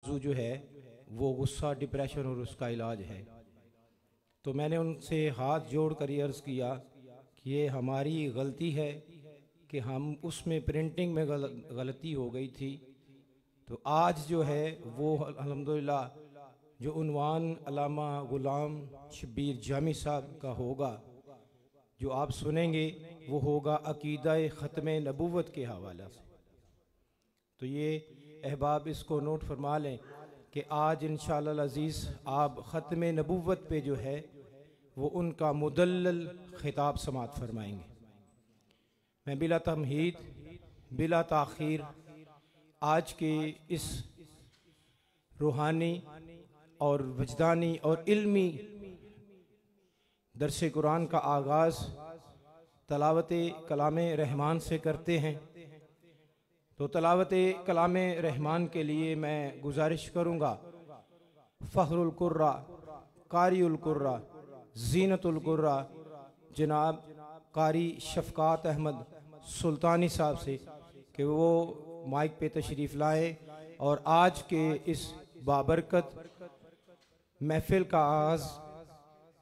मौजू जो है वो गुस्सा, डिप्रेशन और उसका इलाज है। तो मैंने उनसे हाथ जोड़ कर ये अर्ज़ किया कि ये हमारी गलती है कि हम उसमें प्रिंटिंग में गलती हो गई थी। तो आज जो है वो अल्हम्दुलिल्लाह जो उन्वान अल्लामा गुलाम शब्बीर जामी साहब का होगा, जो आप सुनेंगे, वो होगा अकीदा ख़त्म नबूवत के हवाले से। तो ये अहबाब इसको नोट फरमा लें कि आज इंशाअल्लाह अज़ीज़ आप ख़त्म नबूवत पे जो है वो उनका मुदल्लल खिताब समात फरमाएंगे। मैं बिला तमहीद, बिला ताख़ीर आज के इस रूहानी और वजदानी और इल्मी दरस कुरान का आगाज़ तलावत कलाम रहमान से करते हैं। तो तलावत कलाम रहमान के लिए मैं गुजारिश करूँगा फ़ख्रुल कुर्रा, कारिउल कुर्रा, ज़ीनतुल कुर्रा जनाब कारी शफ़क़ात अहमद सुल्तानी साहब से कि वो माइक पे तशरीफ़ लाए और आज के इस बाबरकत महफ़िल का आगाज़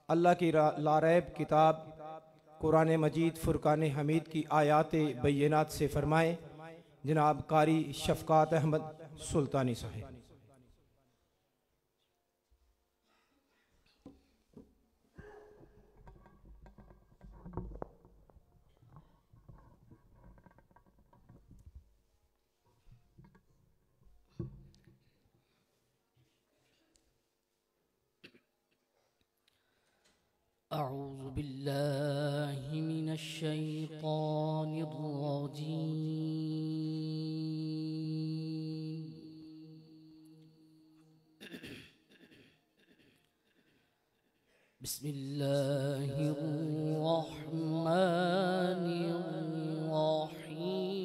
अल्लाह की लारैब किताब कुरान मजीद फ़ुरक़ान हमीद की आयात बैयनात से फ़रमाएँ जनाब कारी शफ़क़ात अहमद सुल्तानी साहब। अऊज़ु बिल्लाहि मिनश शैतानिर रजीम। बिस्मिल्लाहिर रहमानिर रहीम।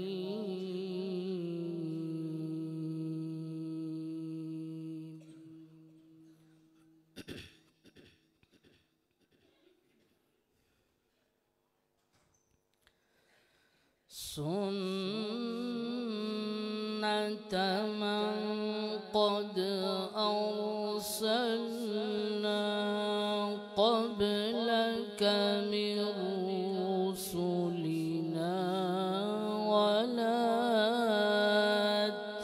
सुन्नत मन क़द अरसलना क़ब्लक मिन रुसुलिना वला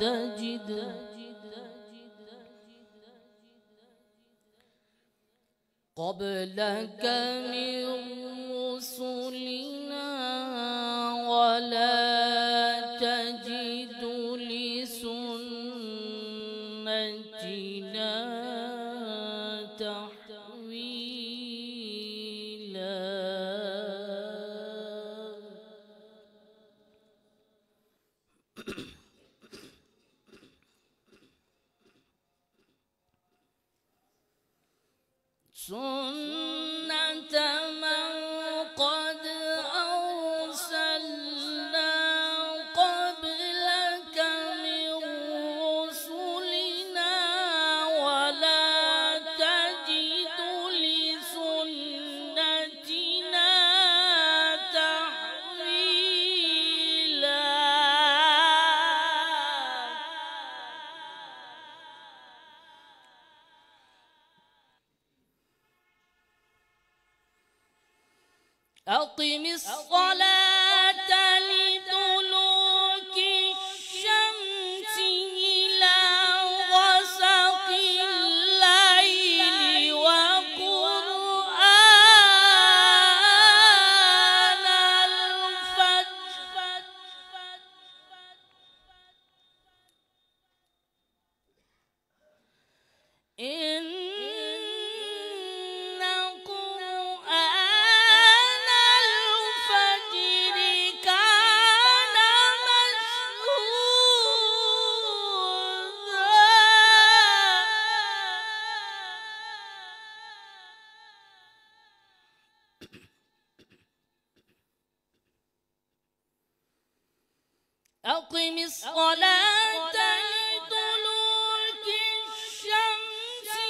तजिद क़ब्लक मिन रुसुलिना वला तजिद लिसुन्नतिना तहवीला। सुन्नत मन क़द अरसलना क़ब्लक मिन रुसुलिना वला तजिद लिसुन्नतिना तहवीला। अक़िमिस सलात लिदुलूकी शम्सी इला ग़सक़िल लैली व क़ुरआनल फ़ज्र। इन्ना क़ुरआनल फ़ज्र काना मशहूदा। अक़िमिस सलात लिदुलूकी शम्सी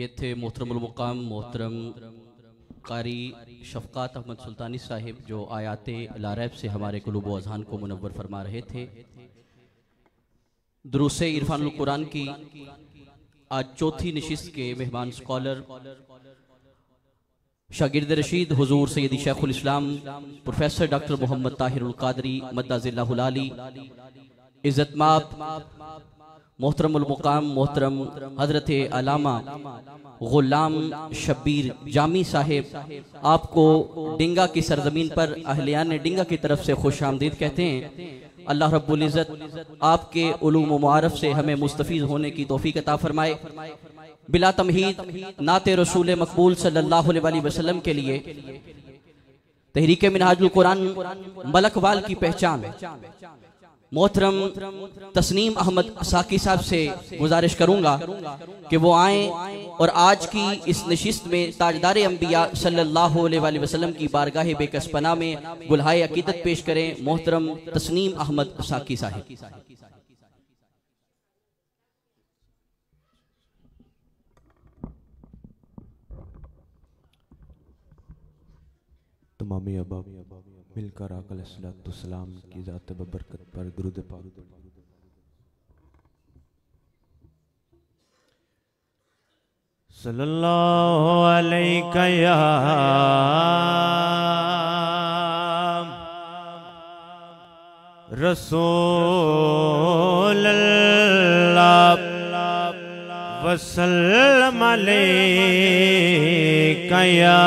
ये थे मोहतरमुल मुकाम मोहतरम कारी शफ़क़ात अहमद सुल्तानी साहिब जो आयाते लारैब से हमारे क़ुलूब व अज़हान को मुनव्वर फरमा रहे थे। दुरूस इरफानुल कुरान की आज चौथी नशिस्त के मेहमान स्कॉलर शागिर्द रशीद हुजूर सैयदी शेखुल इस्लाम प्रोफेसर डॉक्टर मोहम्मद ताहिरुल क़ादरी मद्दाज़िल्लाहुल आली, इज़्ज़तमाब मोहतरमुल मुकाम मोहतरम हजरत अलामा गुलाम शब्बीर जामी साहिब, आपको डिंगा की सरजमीन पर अहलियान डिंगा की तरफ से खुश आमदीद कहते हैं। अल्लाह रब्बुल इज़्ज़त आपके उलूम व मुआरफ से हमें मुस्तफ़ीज़ होने की तौफ़ीक़ अता फरमाए। बिला तमहीद नाते रसूल मकबूल सल्लल्लाहु अलैहि वसल्लम के लिए तहरीक मिनहाजुल कुरान मलकवाल की पहचान मोहतरम तस्नीम अहमद साकी साहब से गुजारिश करूंगा कि वो आएँ और आज की इस नशिस्त में ताजदार अंबिया सल्लल्लाहु अलैहि वसल्लम की बारगाह बेकसपना में गुलहाए अकीदत पेश करें। मोहतरम तस्नीम अहमद साकी साहब। तमामी अहबाब मिलकर आका अलैहिस्सलाम की ज़ात बबरकत पर दुरूद पाक। सल्लल्लाहु अलैका या रसूल अल्लाह वसल्लम अलैका या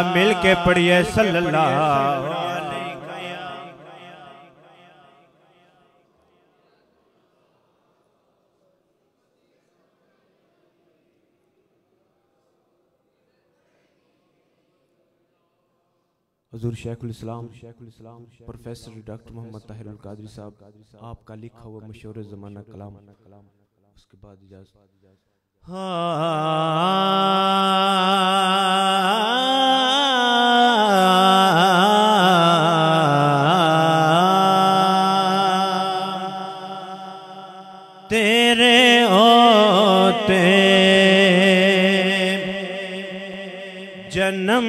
मिल के पढ़िए सल्लल्लाहु अलैहि हुजूर शेखुल इस्लाम प्रोफेसर डॉक्टर मोहम्मद ताहिरुल क़ादरी साहब, आपका लिखा हुआ मशहूर ज़माना कलाम उसके बाद इजाज़त। तेरे होते जन्म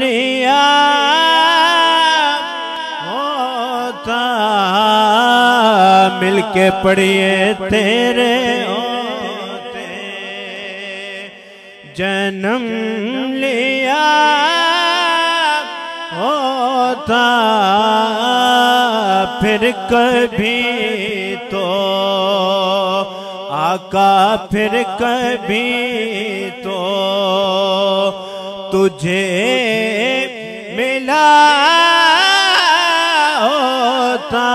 लिया होता, मिलके पढ़िए तेरे होते जन्म लिया होता, फिर कभी तो आका, फिर कभी तो तुझे मिला होता,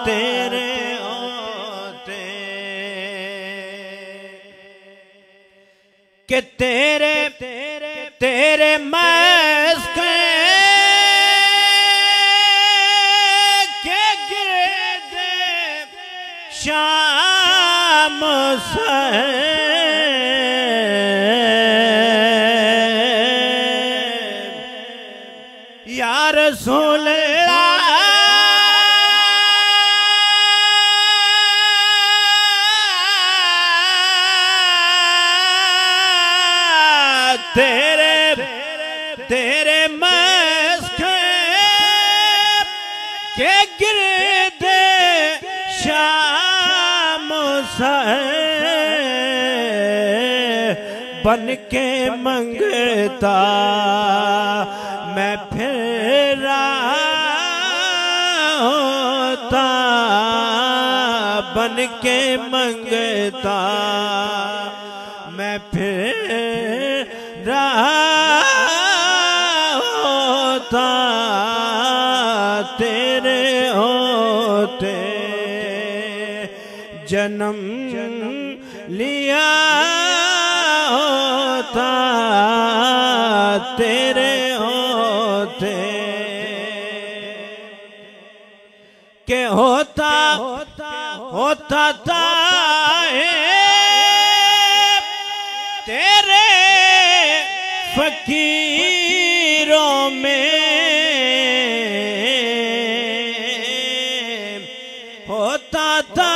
तेरे होते कि तेरे तेरे तेरे मस्क के गिर्द शाम से या रसूल अल्लाह तेरे तेरे मस्क के गिर्द शाम से बन के मंगता मैं फिर होता, बन के मंगता मैं फिर होता, तेरे होते जन्म लिया होता, तेरे होते के होता होता था तेरे फकीरों में, होता था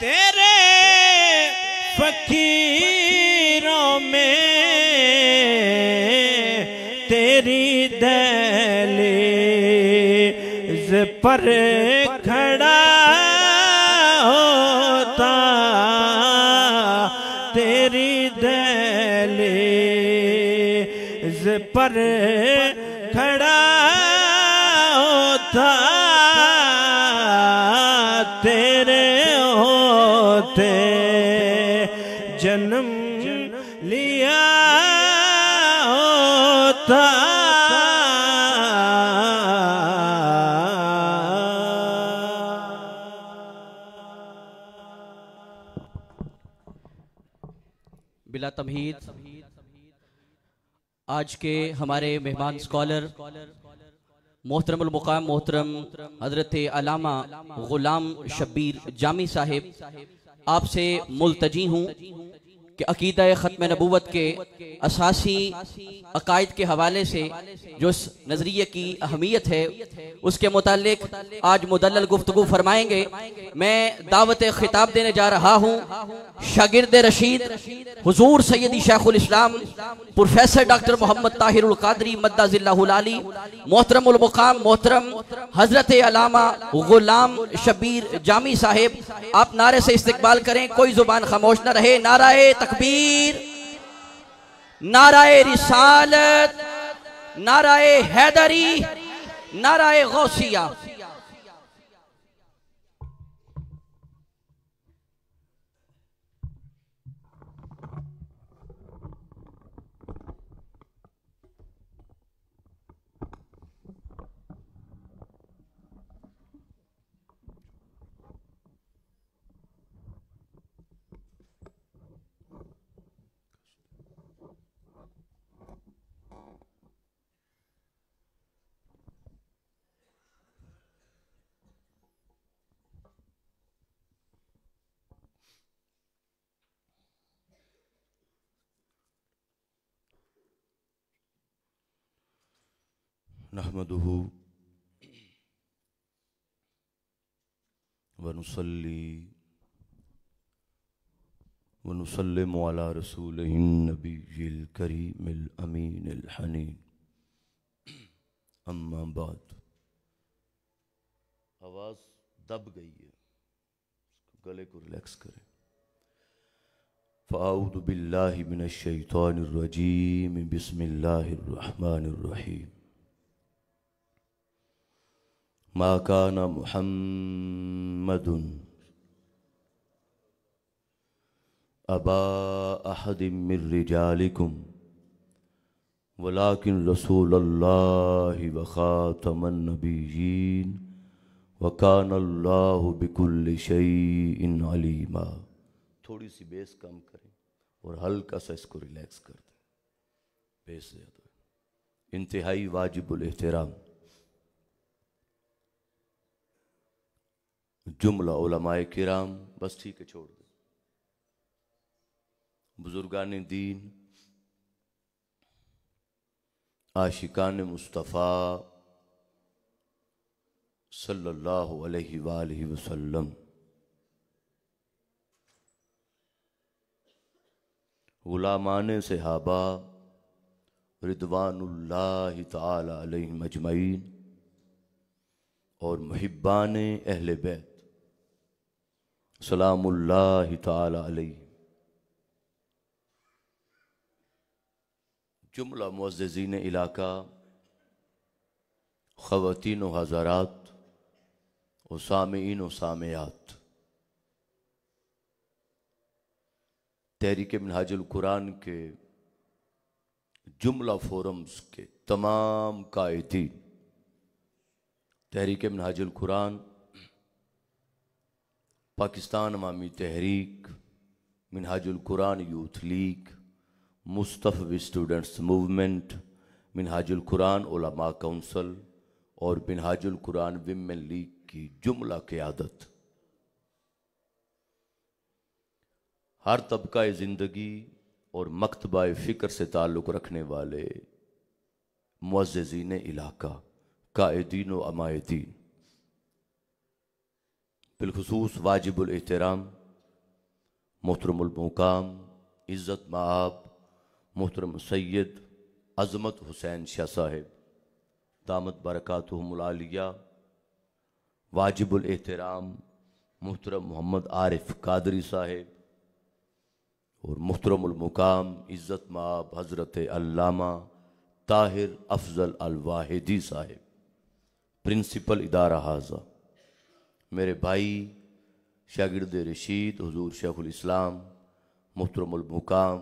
तेरे फकीरों में, तेरी दहलीज पर खड़ा होता, तेरी दहलीज पर खड़ा होता, तेरे होते जन्म लिया होता, बिला तमहीद आज के हमारे मेहमान स्कॉलर मोहतरमुल मुकाम मोहतरम हजरत अलामा गुलाम शब्बीर जामी साहिब आपसे मुल्तजी हूँ कि अकीदा ख़त्म नबूवत के असासी अकायद के हवाले से जो इस नज़रिए की अहमियत है उसके मुतालिक आज मुदल्लल गुफ्तगू फरमाएंगे। मैं दावत खिताब देने जा रहा हूँ शागिर्द रशीद हुजूर सैयदी शेखुल इस्लाम प्रोफेसर डॉक्टर मोहम्मद ताहिरुल कादरी मद्दाजिल्लाहुल आली मोहतरमुल मुकाम मोहतरम हजरत अलामा गुलाम शब्बीर जामी साहिब। आप नारे से इस्तकबाल करें, कोई जुबान खामोश न रहे। नाराए तकबीर, नाराए रिसालत, नाराए हैदरी, नाराए गौसिया। नहमदुहु व नुसल्ली व नुसल्लिमु अला रसूलिहिन नबिय्यिल करीमिल अमीनिल हनीन अम्मा बाद। आवाज़ दब गई है, गले को रिलैक्स करें। फ़अऊज़ु बिल्लाहि मिनश शैतानिर रजीम बिस्मिल्लाहिर रहमानिर रहीम। मा काना मुहम्मदुन अबा अहदिम मिर रिजालिकुम वलाकिन रसूलल्लाहि व खातमन नबिय्यीन व कानल्लाहु बिकुल्लि शैइन अलीमा। थोड़ी सी बेस कम करें और हल्का सा इसको रिलैक्स कर दें। बेस ज़्यादा है, इंतहाई वाजिबुल एहतराम जुमला उलमाए किराम। बस ठीक है, छोड़ दे। बुजुर्गान दीन, आशिकान मुस्तफ़ा सल्लल्लाहु अलैहि वालैहि वसल्लम, गुलामान सहाबा रिदवानुल्लाहि ताला अलैहिम अजमईन और मुहिब्बान अहले बैत सलामुल्लाहि ताला अलैहिम। जुमला मुअज़्ज़िज़ीन इलाका, ख़वातीन व हज़रात और सामीईन व सामियात, तहरीक मिनहाजुल कुरान के जुमला फोरम्स के तमाम कायदीन, Tehreek Minhajul Quran, Pakistan Awami Tehreek, Minhajul Quran youth league, Mustafavi students movement, Minhajul Quran Ulama council और मिनहाजुल कुरान विमेन लीग की जुमला क़यादत, हर तबका ज़िंदगी और मकतबा फ़िक्र से ताल्लुक़ रखने वाले मुअज़्ज़िज़ीन इलाका, कायदीन व अमायदीन, बिलखुसूस वाजिबुल एहतराम मोहतरमुल मुकाम इज़्ज़त माआब मोहतरम सैयद अज़मत हुसैन शाह साहिब दामत बरकातुहुमुल आलिया, वाजिबुल एहतराम मोहतरम मोहम्मद आरिफ कादरी साहिब और मुहतरमुल मुकाम इज़्ज़त माआब हज़रत अल्लामा ताहिर अफजल अल वाहिदी साहिब, प्रिंसिपल इदारा हाजा, मेरे भाई शागिर्द रशीद हुजूर शेखुल इस्लाम मुहतरमुल मुकाम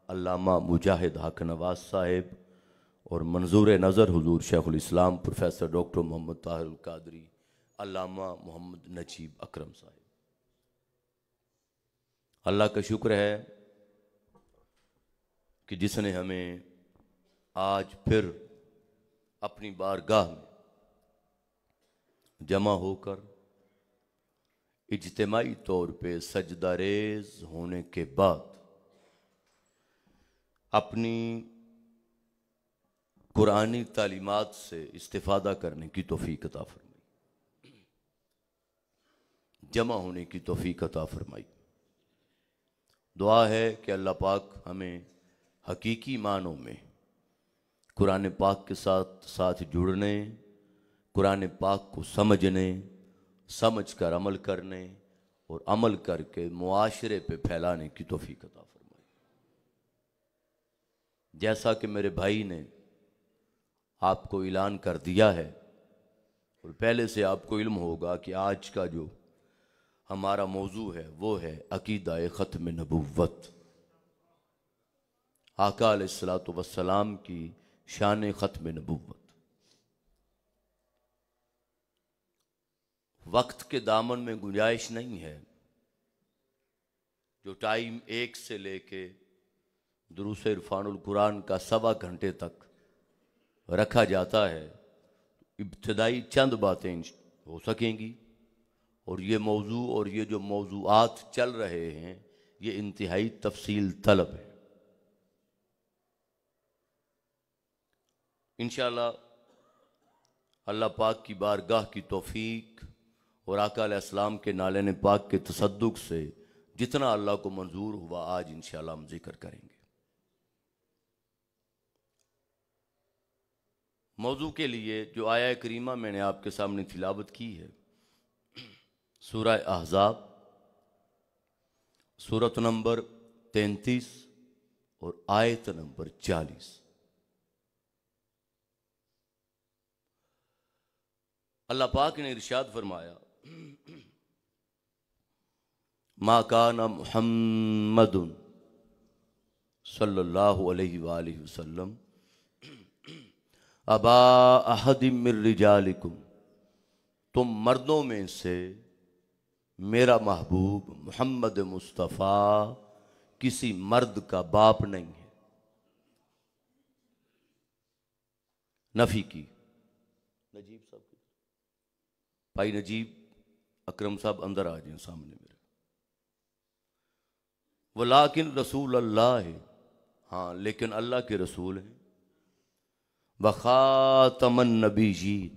अल्लामा मुजाहिद हक नवाज साहिब और मंजूर नज़र हुजूर शेखुल इस्लाम प्रोफेसर डॉक्टर मोहम्मद ताहिर अल कादरी अल्लामा मोहम्मद नजीब अकरम साहिब। अल्लाह का शुक्र है कि जिसने हमें आज फिर अपनी बारगाह में जमा होकर इज्तिमाई तौर पे सजदा रेज़ होने के बाद अपनी कुरानी तालीमात से इस्तिफादा करने की तौफीक अता फरमाई, जमा होने की तौफीक अता फरमाई। दुआ है कि अल्लाह पाक हमें हकीकी मानों में कुरान पाक के साथ साथ जुड़ने, कुरान पाक को समझने, समझ कर अमल करने और अमल करके मुआशरे पे फैलाने की तौफीक अता फरमाई। जैसा कि मेरे भाई ने आपको ऐलान कर दिया है और पहले से आपको इल्म होगा कि आज का जो हमारा मौजू है वो है अकीदा ख़त्म नबुव्वत, आका अलैहिस्सलातु वस्सलाम की शान ख़त्म नबुव्वत। वक्त के दामन में गुंजाइश नहीं है, जो टाइम 1 से लेके दुरूस इरफानुल कुरान का 1.25 घंटे तक रखा जाता है, इब्तिदाई चंद बातें हो सकेंगी और ये मौजू और ये जो मौजूआत चल रहे हैं ये इंतहाई तफसील तलब है। इंशाअल्लाह अल्लाह पाक की बारगाह की तौफीक और आका अलैहिस्सलाम के नाले पाक के तसद्दुक से जितना अल्लाह को मंजूर हुआ आज इंशाअल्लाह हम जिक्र करेंगे। मौजू के लिए जो आया करीमा मैंने आपके सामने तिलावत की है, सूरह अहज़ाब सूरत नंबर 33 और आयत नंबर 40। अल्लाह पाक ने इरशाद फरमाया, मा काना मुहम्मदुन सल्लल्लाहु अलैहि वसल्लम अबा अहदिम मिर रिजालिकुम, तुम मर्दों में से मेरा महबूब मोहम्मद मुस्तफ़ा किसी मर्द का बाप नहीं है। नफी की नजीब साहब, भाई नजीब अकरम साहब अंदर आ जाए सामने मेरे। वलाकिन रसूल अल्लाह है, हाँ लेकिन अल्लाह के रसूल हैं। वखातमन नबीयीन,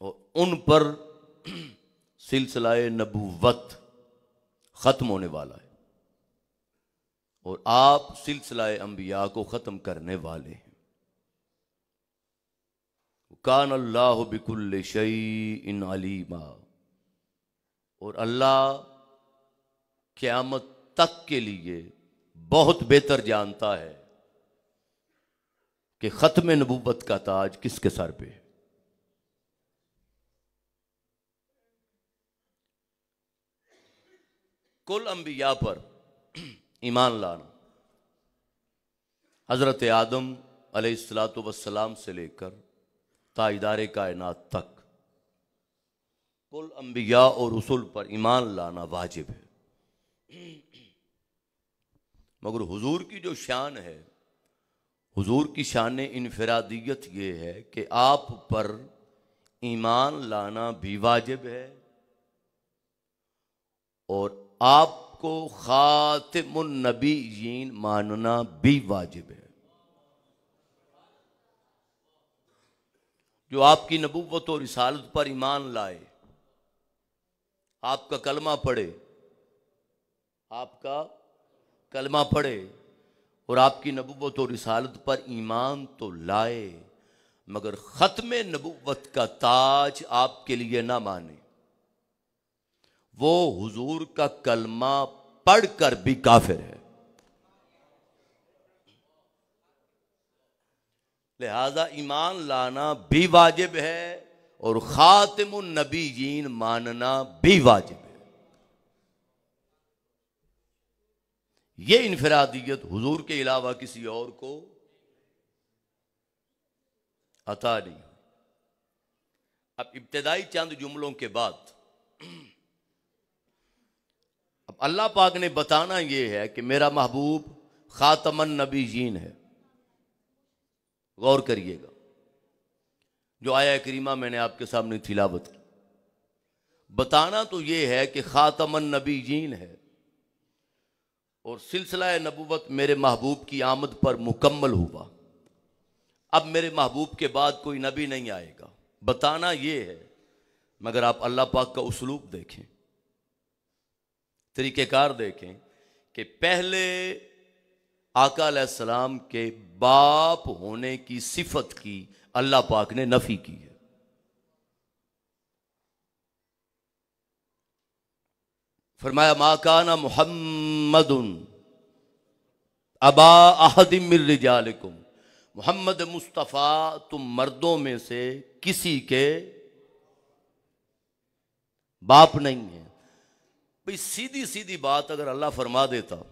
और उन पर सिलसिलाए नबूवत ख़त्म होने वाला है और आप सिलसिलाए अंबिया को ख़त्म करने वाले हैं। कान अल्लाह बिकुल्लि शैइन अलीमा, और अल्लाह क़यामत तक के लिए बहुत बेहतर जानता है कि ख़त्म नबूवत का ताज किसके सर पे है। कुल अंबिया पर ईमान लाना, हजरत आदम अलैहिस्सलातु वस्सलाम से लेकर ताजदारे कायनात तक कुल अंबिया और रसूल पर ईमान लाना वाजिब है। मगर हुजूर की जो शान है, हुजूर की शान इनफरादियत ये है कि आप पर ईमान लाना भी वाजिब है और आपको खातिमुन नबीयीन मानना भी वाजिब है। जो आपकी नबूवत और रिसालत पर ईमान लाए, आपका कलमा पढ़े, आपका कलमा पढ़े और आपकी नबूवत और रिसालत पर ईमान तो लाए, मगर ख़त्म नबूवत का ताज आपके लिए ना माने, वो हुजूर का कलमा पढ़कर भी काफिर है। लिहाजा ईमान लाना भी वाजिब है और खातिमुन नबीयीन मानना भी वाजिब है। ये इनफरादियत हुजूर के अलावा किसी और को अता नहीं। अब इब्तिदाई चंद जुमलों के बाद अब अल्लाह पाक ने बताना यह है कि मेरा महबूब खातमन नबीयीन है। गौर करिएगा, जो आया करीमा मैंने आपके सामने तिलावत की, बताना तो यह है कि खातमन नबीयीन है और सिलसिला नबूवत मेरे महबूब की आमद पर मुकम्मल हुआ। अब मेरे महबूब के बाद कोई नबी नहीं आएगा, बताना यह है। मगर आप अल्लाह पाक का उसलूब देखें, तरीक़ेकार देखें कि पहले आका अलैहिस्सलाम के बाप होने की सिफत की अल्लाह पाक ने नफी की है। फरमाया मा काना मुहम्मदुन अबा अहदिम मिर रिजालिकुम, मोहम्मद मुस्तफ़ा तुम मर्दों में से किसी के बाप नहीं है। भाई सीधी सीधी बात अगर अल्लाह फरमा देता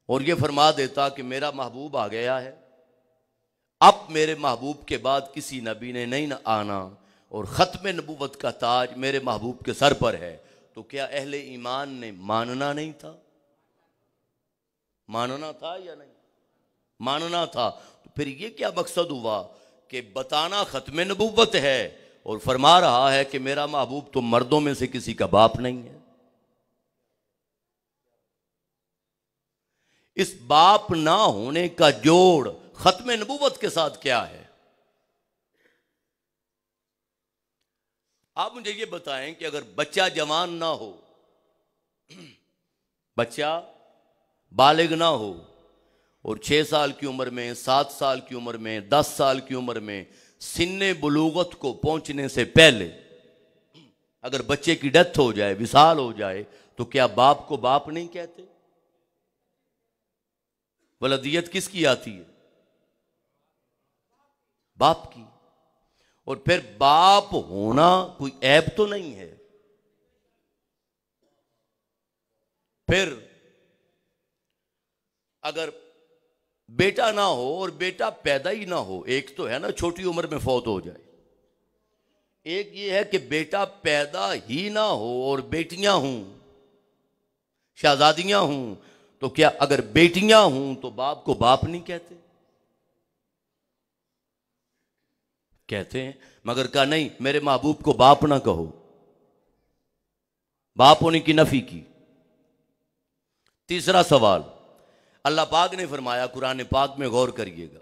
और ये फरमा देता कि मेरा महबूब आ गया है, अब मेरे महबूब के बाद किसी नबी ने नहीं आना और ख़त्म नबूवत का ताज मेरे महबूब के सर पर है, तो क्या अहले ईमान ने मानना नहीं था? मानना था या नहीं? मानना था। तो फिर ये क्या मकसद हुआ कि बताना ख़त्म नबूवत है और फरमा रहा है कि मेरा महबूब तो मर्दों में से किसी का बाप नहीं है। इस बाप ना होने का जोड़ ख़त्म नबूवत के साथ क्या है? आप मुझे ये बताएं कि अगर बच्चा जवान ना हो, बच्चा बालिग ना हो और 6 साल की उम्र में, 7 साल की उम्र में, 10 साल की उम्र में, सिन्ने बुलूगत को पहुंचने से पहले अगर बच्चे की डेथ हो जाए, विसाल हो जाए, तो क्या बाप को बाप नहीं कहते? वलदियत किसकी आती है? बाप की। और फिर बाप होना कोई ऐब तो नहीं है। फिर अगर बेटा ना हो और बेटा पैदा ही ना हो, एक तो है ना छोटी उम्र में फौत हो जाए, एक ये है कि बेटा पैदा ही ना हो और बेटियां हों, शहजादियां हों, तो क्या अगर बेटियां हों तो बाप को बाप नहीं कहते? कहते हैं, मगर कहा नहीं, मेरे महबूब को बाप ना कहो, बाप होने की नफी की। तीसरा सवाल, अल्लाह पाक ने फरमाया, कुरान पाक में गौर करिएगा,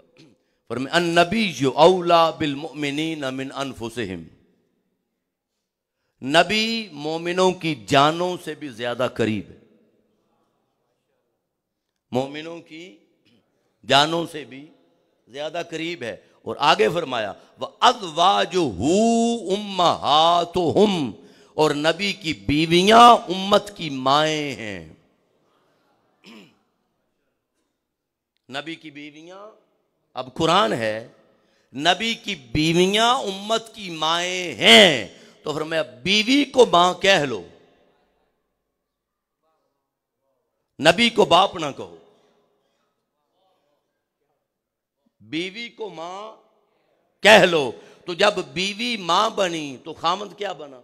फरमाया अन्नबी औला बिल मुमिनीन मिन अनफुसिहिम, नबी मोमिनों की जानों से भी ज्यादा करीब है। मोमिनों की जानों से भी ज्यादा करीब है। और आगे फरमाया व अज़वाजुहू उम्महातुहुम, और नबी की बीवियां उम्मत की माएं हैं। नबी की बीवियां, अब कुरान है, नबी की बीवियां उम्मत की माएं हैं, तो फरमाया बीवी को मां कह लो, नबी को बाप ना कहो। बीवी को मां कह लो, तो जब बीवी मां बनी तो खामद क्या बना?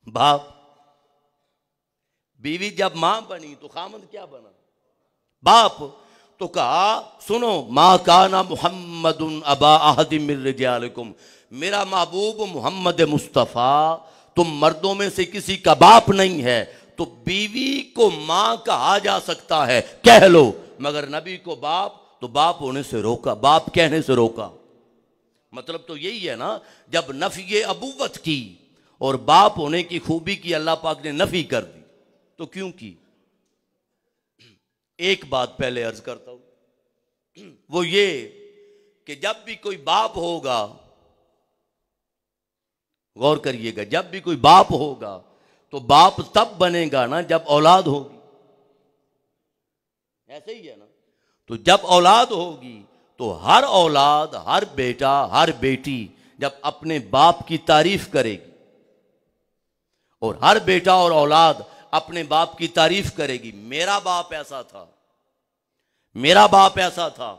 बाप। बीवी जब मां बनी तो खामद क्या बना? बाप। तो कहा सुनो, मां काना मुहम्मदुन अबा अहदिम मिन रिजालिकुम, मेरा महबूब मोहम्मद मुस्तफ़ा तुम मर्दों में से किसी का बाप नहीं है। तो बीवी को मां कहा जा सकता है, कह लो, मगर नबी को बाप, तो बाप होने से रोका, बाप कहने से रोका। मतलब तो यही है ना, जब नफी अबूवत की और बाप होने की खूबी की अल्लाह पाक ने नफी कर दी, तो क्यों की? एक बात पहले अर्ज करता हूं, वो ये कि जब भी कोई बाप होगा, गौर करिएगा, जब भी कोई बाप होगा तो बाप तब बनेगा ना जब औलाद होगी। ऐसे ही है ना। तो जब औलाद होगी तो हर औलाद, हर बेटा, हर बेटी जब अपने बाप की तारीफ करेगी, और हर बेटा और औलाद अपने बाप की तारीफ करेगी, मेरा बाप ऐसा था, मेरा बाप ऐसा था,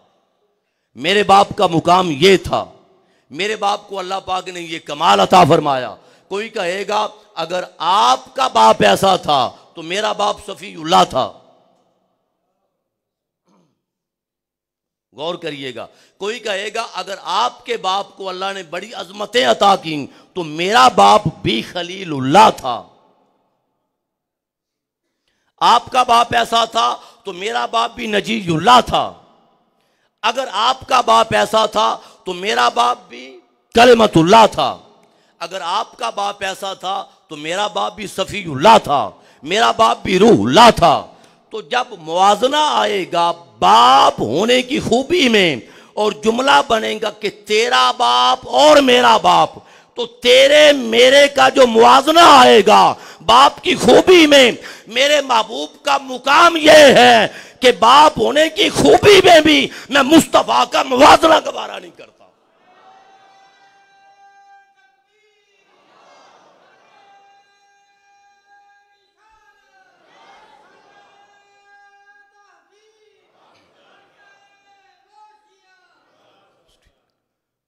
मेरे बाप का मुकाम ये था, मेरे बाप को अल्लाह पाक ने ये कमाल अता फरमाया। कोई कहेगा अगर आपका बाप ऐसा था तो मेरा बाप सफीउल्लाह था। गौर करिएगा, कोई कहेगा अगर आपके बाप को अल्लाह ने बड़ी अजमतें अता की तो मेरा बाप भी खलीलुल्लाह था। आपका बाप ऐसा था तो मेरा बाप भी नजीयुल्लाह था। अगर आपका बाप ऐसा था तो मेरा बाप भी कलमतुल्लाह था। अगर आपका बाप ऐसा था तो मेरा बाप भी सफीउल्लाह था, मेरा बाप भी रूहुल्लाह था। तो जब मुआजना आएगा बाप होने की खूबी में और जुमला बनेगा कि तेरा बाप और मेरा बाप, तो तेरे मेरे का जो मुआजना आएगा बाप की खूबी में, मेरे महबूब का मुकाम यह है कि बाप होने की खूबी में भी मैं मुस्तफा का मुआजना गवारा नहीं करता।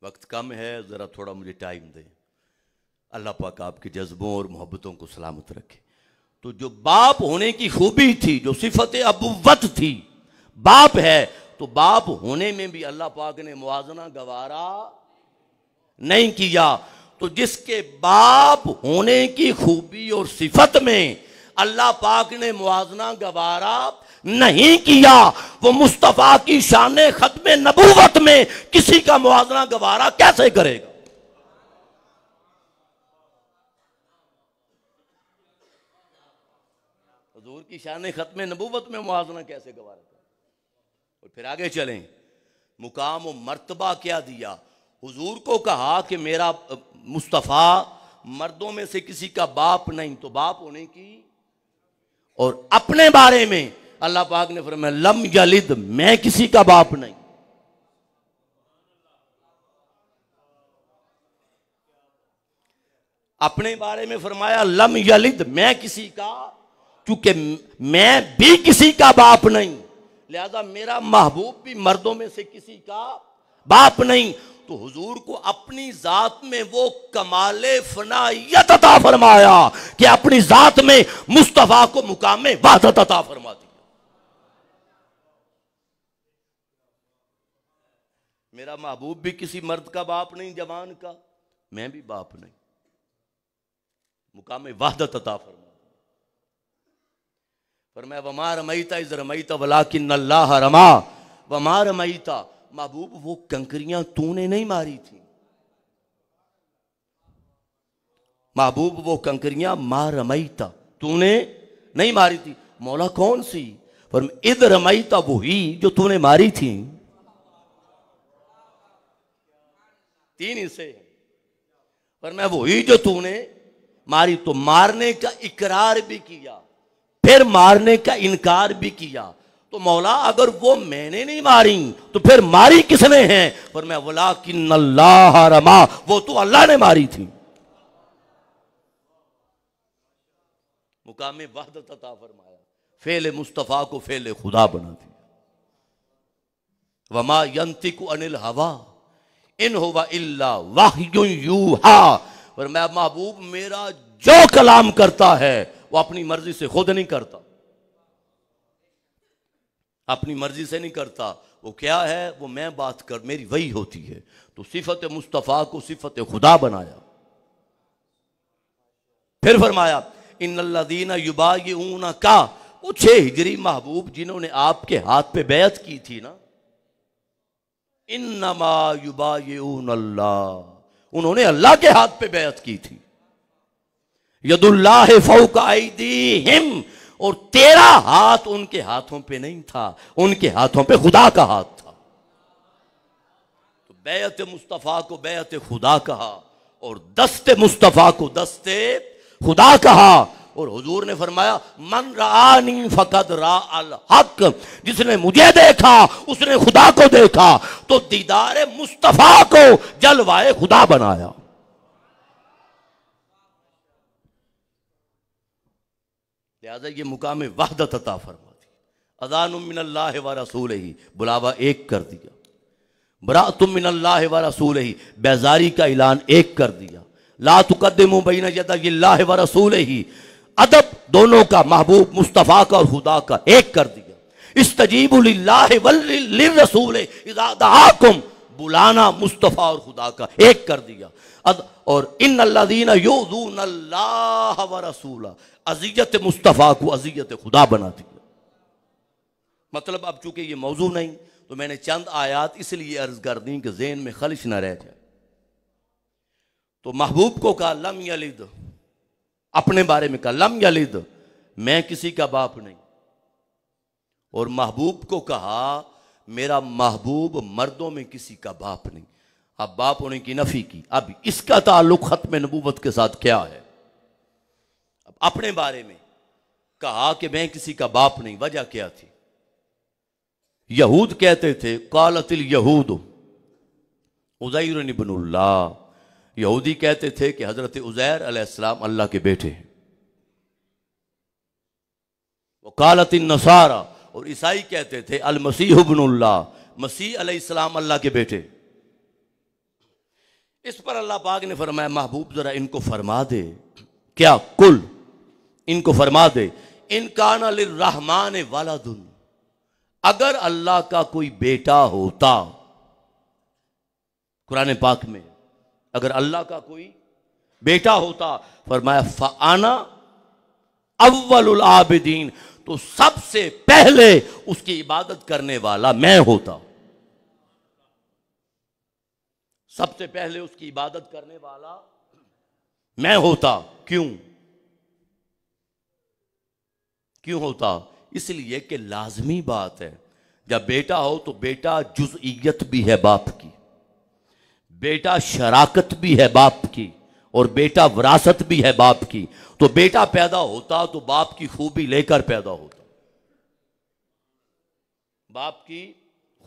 वक्त कम है, ज़रा थोड़ा मुझे टाइम दें। अल्लाह पाक आपके जज्बों और मोहब्बतों को सलामत रखे। तो जो बाप होने की खूबी थी, जो सिफत अबुव्वत थी, बाप है, तो बाप होने में भी अल्लाह पाक ने मुआजना गवारा नहीं किया। तो जिसके बाप होने की खूबी और सिफत में अल्लाह पाक ने मुआजना गवारा नहीं किया, वो मुस्तफ़ा की शान खत्मे नबूवत में किसी का मुआजना गवारा कैसे करेगा? की शान ख़त्म नबूवत में मुआज़ना कैसे गवारा कर। और फिर आगे चलें, मुकाम और मर्तबा क्या दिया। हुजूर को कहा कि मेरा मुस्तफ़ा मर्दों में से किसी का बाप नहीं, तो बाप होने की। और अपने बारे में अल्लाह पाक ने फरमाया लम यलिद, मैं किसी का बाप नहीं। अपने बारे में फरमाया लम यलिद, मैं किसी का, क्योंकि मैं भी किसी का बाप नहीं, लिहाजा मेरा महबूब भी मर्दों में से किसी का बाप नहीं। तो हुजूर को अपनी जात में वो कमाले फनायत अता फरमाया कि अपनी जात में मुस्तफा को मुकाम वहदत अता फरमा दिया। मेरा महबूब भी किसी मर्द का बाप नहीं, जवान का, मैं भी बाप नहीं, मुकाम वहदत अता फरमा। फरमाया वमा रमैता इज़ रमैता वलाकिन अल्लाह रमा, वमा रमैता, महबूब वो कंकरियां तूने नहीं मारी थी, महबूब वो कंकरियां मा रमैता, तूने नहीं मारी थी। मौला कौन सी? फरमाया इद रमैता, वही जो तूने मारी थी। तीन हिस्से हैं। फरमाया वही जो तूने मारी, तो मारने का इकरार भी किया, फिर मारने का इनकार भी किया। तो मौला अगर वो मैंने नहीं मारी तो फिर मारी किसने है? पर मैं वलाकिन अल्लाह रमा, वो तो अल्लाह ने मारी थी। मुकाम वहदत अता फरमाया, फेल मुस्तफा को फेल खुदा बना दिया। वमा यंतिकु अनिल हवा इन हुवा इल्ला वह्युन यूहा। और मैं महबूब मेरा जो कलाम करता है वो अपनी मर्जी से खुद नहीं करता, अपनी मर्जी से नहीं करता। वो क्या है? वो मैं बात कर, मेरी वही होती है। तो सिफत मुस्तफ़ा को सिफत खुदा बनाया। फिर फरमाया इन्नल्लज़ीना युबायिऊनका, वो 6 हिजरी महबूब जिन्होंने आपके हाथ पे बैत की थी ना, इन्नमा युबायिऊनल्लाह, उन्होंने अल्लाह के हाथ पे बैत की थी। यदुल्लाह फौका ऐदीहिम, और तेरा हाथ उनके हाथों पे नहीं था, उनके हाथों पे खुदा का हाथ था। तो बैत मुस्तफ़ा को बैत खुदा कहा और दस्ते मुस्तफ़ा को दस्ते खुदा कहा। और हुजूर ने फरमाया मन रानी फकद रा अल हक, जिसने मुझे देखा उसने खुदा को देखा। तो दीदार मुस्तफ़ा को जलवाए खुदा बनाया। लिहाजा ये मुकाम वहदत अता फरमा दी। अज़ान मिनल्लाहि व रसूलिही, बुलावा एक कर दिया। बराअतुम मिनल्लाहि व रसूलिही, बेजारी का ऐलान एक कर दिया। ला तुक़द्दिमू बैन यदायिल्लाहि व रसूलिही, अदब दोनों का, महबूब मुस्तफ़ा का और खुदा का एक कर दिया। इस्तजीबु लिल्लाहि व लिर्रसूल इज़ा दआकुम, बुलाना मुस्तफ़ा और खुदा का एक कर दिया। और इन्नल्लज़ीना युज़ूनल्लाह व रसूला, अज़ियत मुस्तफ़ा को अज़ियत खुदा बना दिया। मतलब अब चूंकि ये मौजू नहीं तो मैंने चंद आयात इसलिए अर्ज कर दी कि ज़हन में खलिश न रह जाए। तो महबूब को कहा लम यलिद, अपने बारे में कहा लम यलिद, मैं किसी का बाप नहीं। और महबूब को कहा मेरा महबूब मर्दों में किसी का बाप नहीं। अब बाप होने की नफी की। अब इसका ताल्लुक खत्म नबूवत के साथ क्या है? अब अपने बारे में कहा कि मैं किसी का बाप नहीं। वजह क्या थी? यहूद कहते थे कालतिल यहूद उज़ैर इब्नुल्लाह, यहूदी कहते थे कि हजरत उज़ैर अलैहिस्सलाम अल्लाह के बेटे हैं। वो कालतिन नसारा, और ईसाई कहते थे अल मसीह इब्नुल्लाह, मसीह अलैहिस्सलाम अल्लाह के बेटे। इस पर अल्लाह पाक ने फरमाया महबूब जरा इनको फरमा दे, क्या? कुल, इनको फरमा दे इन काना लिर्रहमान वलदुन, अगर अल्लाह का कोई बेटा होता, कुरान पाक में अगर अल्लाह का कोई बेटा होता, फरमाया फ़अना अव्वलुल आबिदीन, तो सबसे पहले उसकी इबादत करने वाला मैं होता। सबसे पहले उसकी इबादत करने वाला मैं होता। क्यों? क्यों होता? इसलिए कि लाजमी बात है, जब बेटा हो तो बेटा जुज़इयत भी है बाप की, बेटा शराकत भी है बाप की, और बेटा विरासत भी है बाप की। तो बेटा पैदा होता तो बाप की खूबी लेकर पैदा होता, बाप की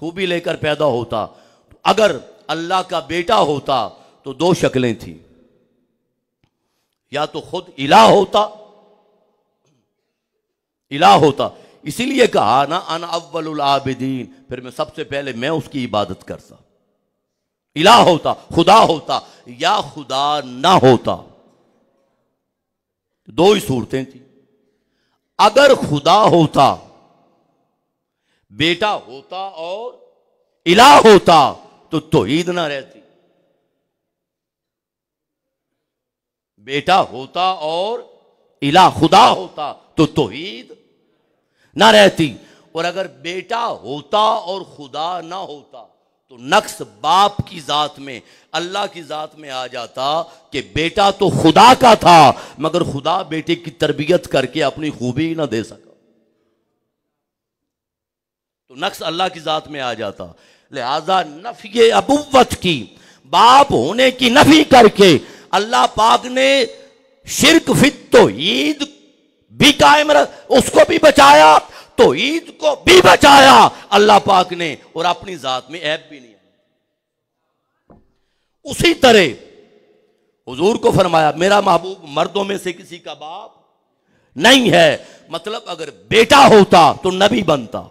खूबी लेकर पैदा होता। अगर अल्लाह का बेटा होता तो दो शक्लें थी, या तो खुद इलाह होता, इसीलिए कहा ना अन अव्वलुल आबिदीन, फिर मैं सबसे पहले मैं उसकी इबादत करता। इलाह होता, खुदा होता, या खुदा ना होता, दो ही सूरतें थी। अगर खुदा होता, बेटा होता और इलाह होता तो तौहीद ना रहती। बेटा होता और इलाह खुदा होता तो तौहीद ना रहती। और अगर बेटा होता और खुदा ना होता तो नक्स बाप की जात में, अल्लाह की जात में आ जाता कि बेटा तो खुदा का था मगर खुदा बेटे की तरबियत करके अपनी खूबी ना दे सका, तो नक्स अल्लाह की जात में आ जाता। लिहाजा नफी अबुव्वत की, बाप होने की नफी करके अल्लाह पाक ने शिर्क फित तौहीद भी कायम उसको भी बचाया, तौहीद को भी बचाया अल्लाह पाक ने, और अपनी जात में ऐब भी नहीं है। उसी तरह हुजूर को फरमाया मेरा महबूब मर्दों में से किसी का बाप नहीं है। मतलब अगर बेटा होता तो नबी बनता।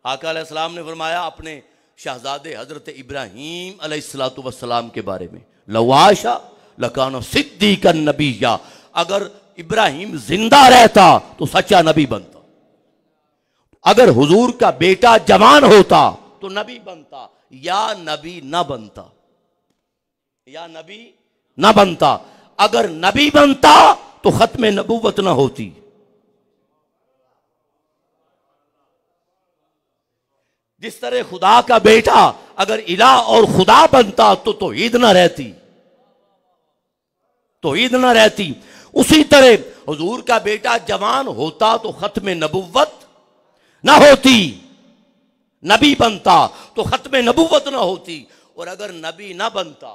आका अलैहिस्सलाम ने फरमाया अपने शहजादे हजरत इब्राहीम अलैहिस्सलातु वस्सलाम के बारे में, लवाशा लकानो सिद्दीकन नबिय्या, अगर इब्राहिम जिंदा रहता तो सच्चा नबी बनता। अगर हुजूर का बेटा जवान होता तो नबी बनता, या नबी ना बनता, या नबी ना बनता। अगर नबी बनता तो खत्म नबूवत ना होती। जिस तरह खुदा का बेटा अगर इलाह और खुदा बनता तो तौहीद ना रहती, तौहीद ना रहती। उसी तरह हुजूर का बेटा जवान होता तो खत्म नबुव्वत ना होती, नबी बनता तो खत्म नबुव्वत ना होती। और अगर नबी ना बनता,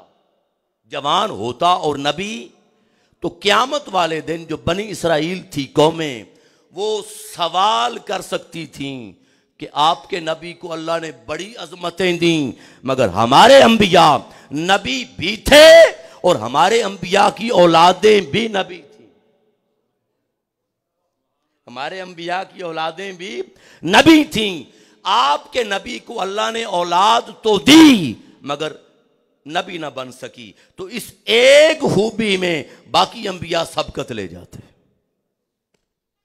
जवान होता और नबी, तो क़यामत वाले दिन जो बनी इसराइल थी कौमें, वो सवाल कर सकती थीं कि आपके नबी को अल्लाह ने बड़ी अजमतें दी, मगर हमारे अंबिया नबी भी थे और हमारे अंबिया की औलादें भी नबी थी, हमारे अंबिया की औलादें भी नबी थीं। आपके नबी को अल्लाह ने औलाद तो दी मगर नबी ना बन सकी। तो इस एक खूबी में बाकी अंबिया सबकत ले जाते,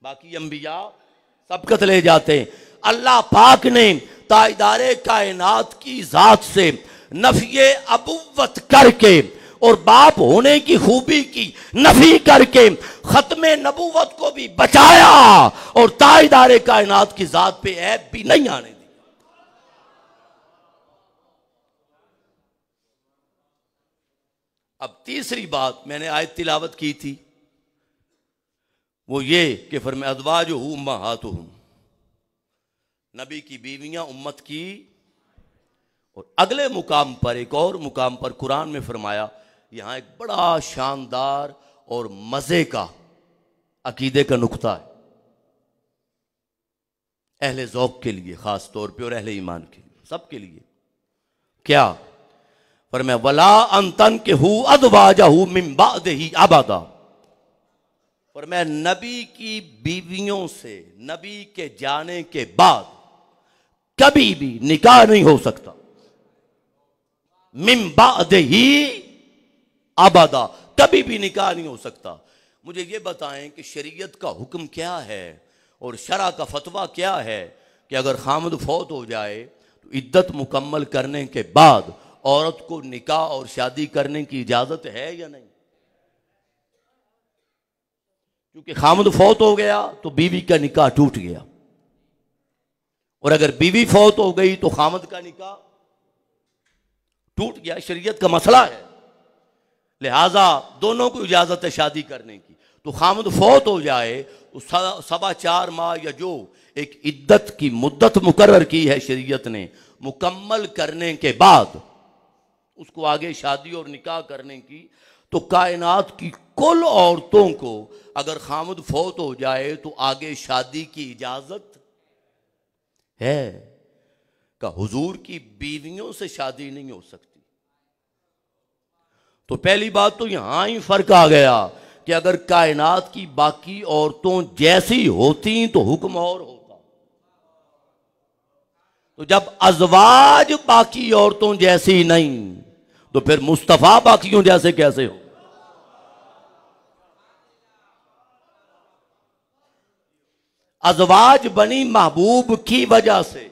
बाकी अंबिया सबकत ले जाते। अल्लाह पाक ने ताजदारे कायनात की जात से नफी अबुव्वत करके और बाप होने की खूबी की नफी करके खत्मे नबूवत को भी बचाया और ताजदारे कायनात की जात पे ऐब भी नहीं आने दी। अब तीसरी बात मैंने आयत तिलावत की थी, वो ये कि फरमाया अज़वाजुहु उम्महातुहुम, नबी की बीवियां उम्मत की। और अगले मुकाम पर, एक और मुकाम पर कुरान में फरमाया, यहां एक बड़ा शानदार और मजे का अकीदे का नुक्ता है अहले ज़ौक़ के लिए खास तौर पे और अहले ईमान के लिए, सबके लिए। क्या फरमाया वला अंतन के हु अज़वाजहु मिन बादिही अबदा, फरमाया नबी की बीवियों से नबी के जाने के बाद कभी भी निकाह नहीं हो सकता। मिन बादिही अबदा, कभी भी निकाह नहीं हो सकता। मुझे ये बताएं कि शरीयत का हुक्म क्या है और शरा का फतवा क्या है कि अगर खामद फौत हो जाए तो इद्दत मुकम्मल करने के बाद औरत को निकाह और शादी करने की इजाजत है या नहीं? क्योंकि खामद फौत हो गया तो बीवी का निकाह टूट गया, और अगर बीवी फौत हो गई तो खामद का निकाह टूट गया। शरीयत का मसला है, लिहाजा दोनों को इजाजत है शादी करने की। तो खामद फौत हो जाए तो 4.25 माह या जो एक इद्दत की मुद्दत मुकर्रर की है शरीयत ने, मुकम्मल करने के बाद उसको आगे शादी और निकाह करने की, तो कायनात की कुल औरतों को अगर खामद फौत हो जाए तो आगे शादी की इजाजत है। का हुजूर की बीवियों से शादी नहीं हो सकती। तो पहली बात तो यहां ही फर्क आ गया कि अगर कायनात की बाकी औरतों जैसी होती तो हुक्म और होता। तो जब अज़वाज बाकी औरतों जैसी नहीं तो फिर मुस्तफा बाकियों जैसे कैसे हो? अज़वाज बनी महबूब की वजह से,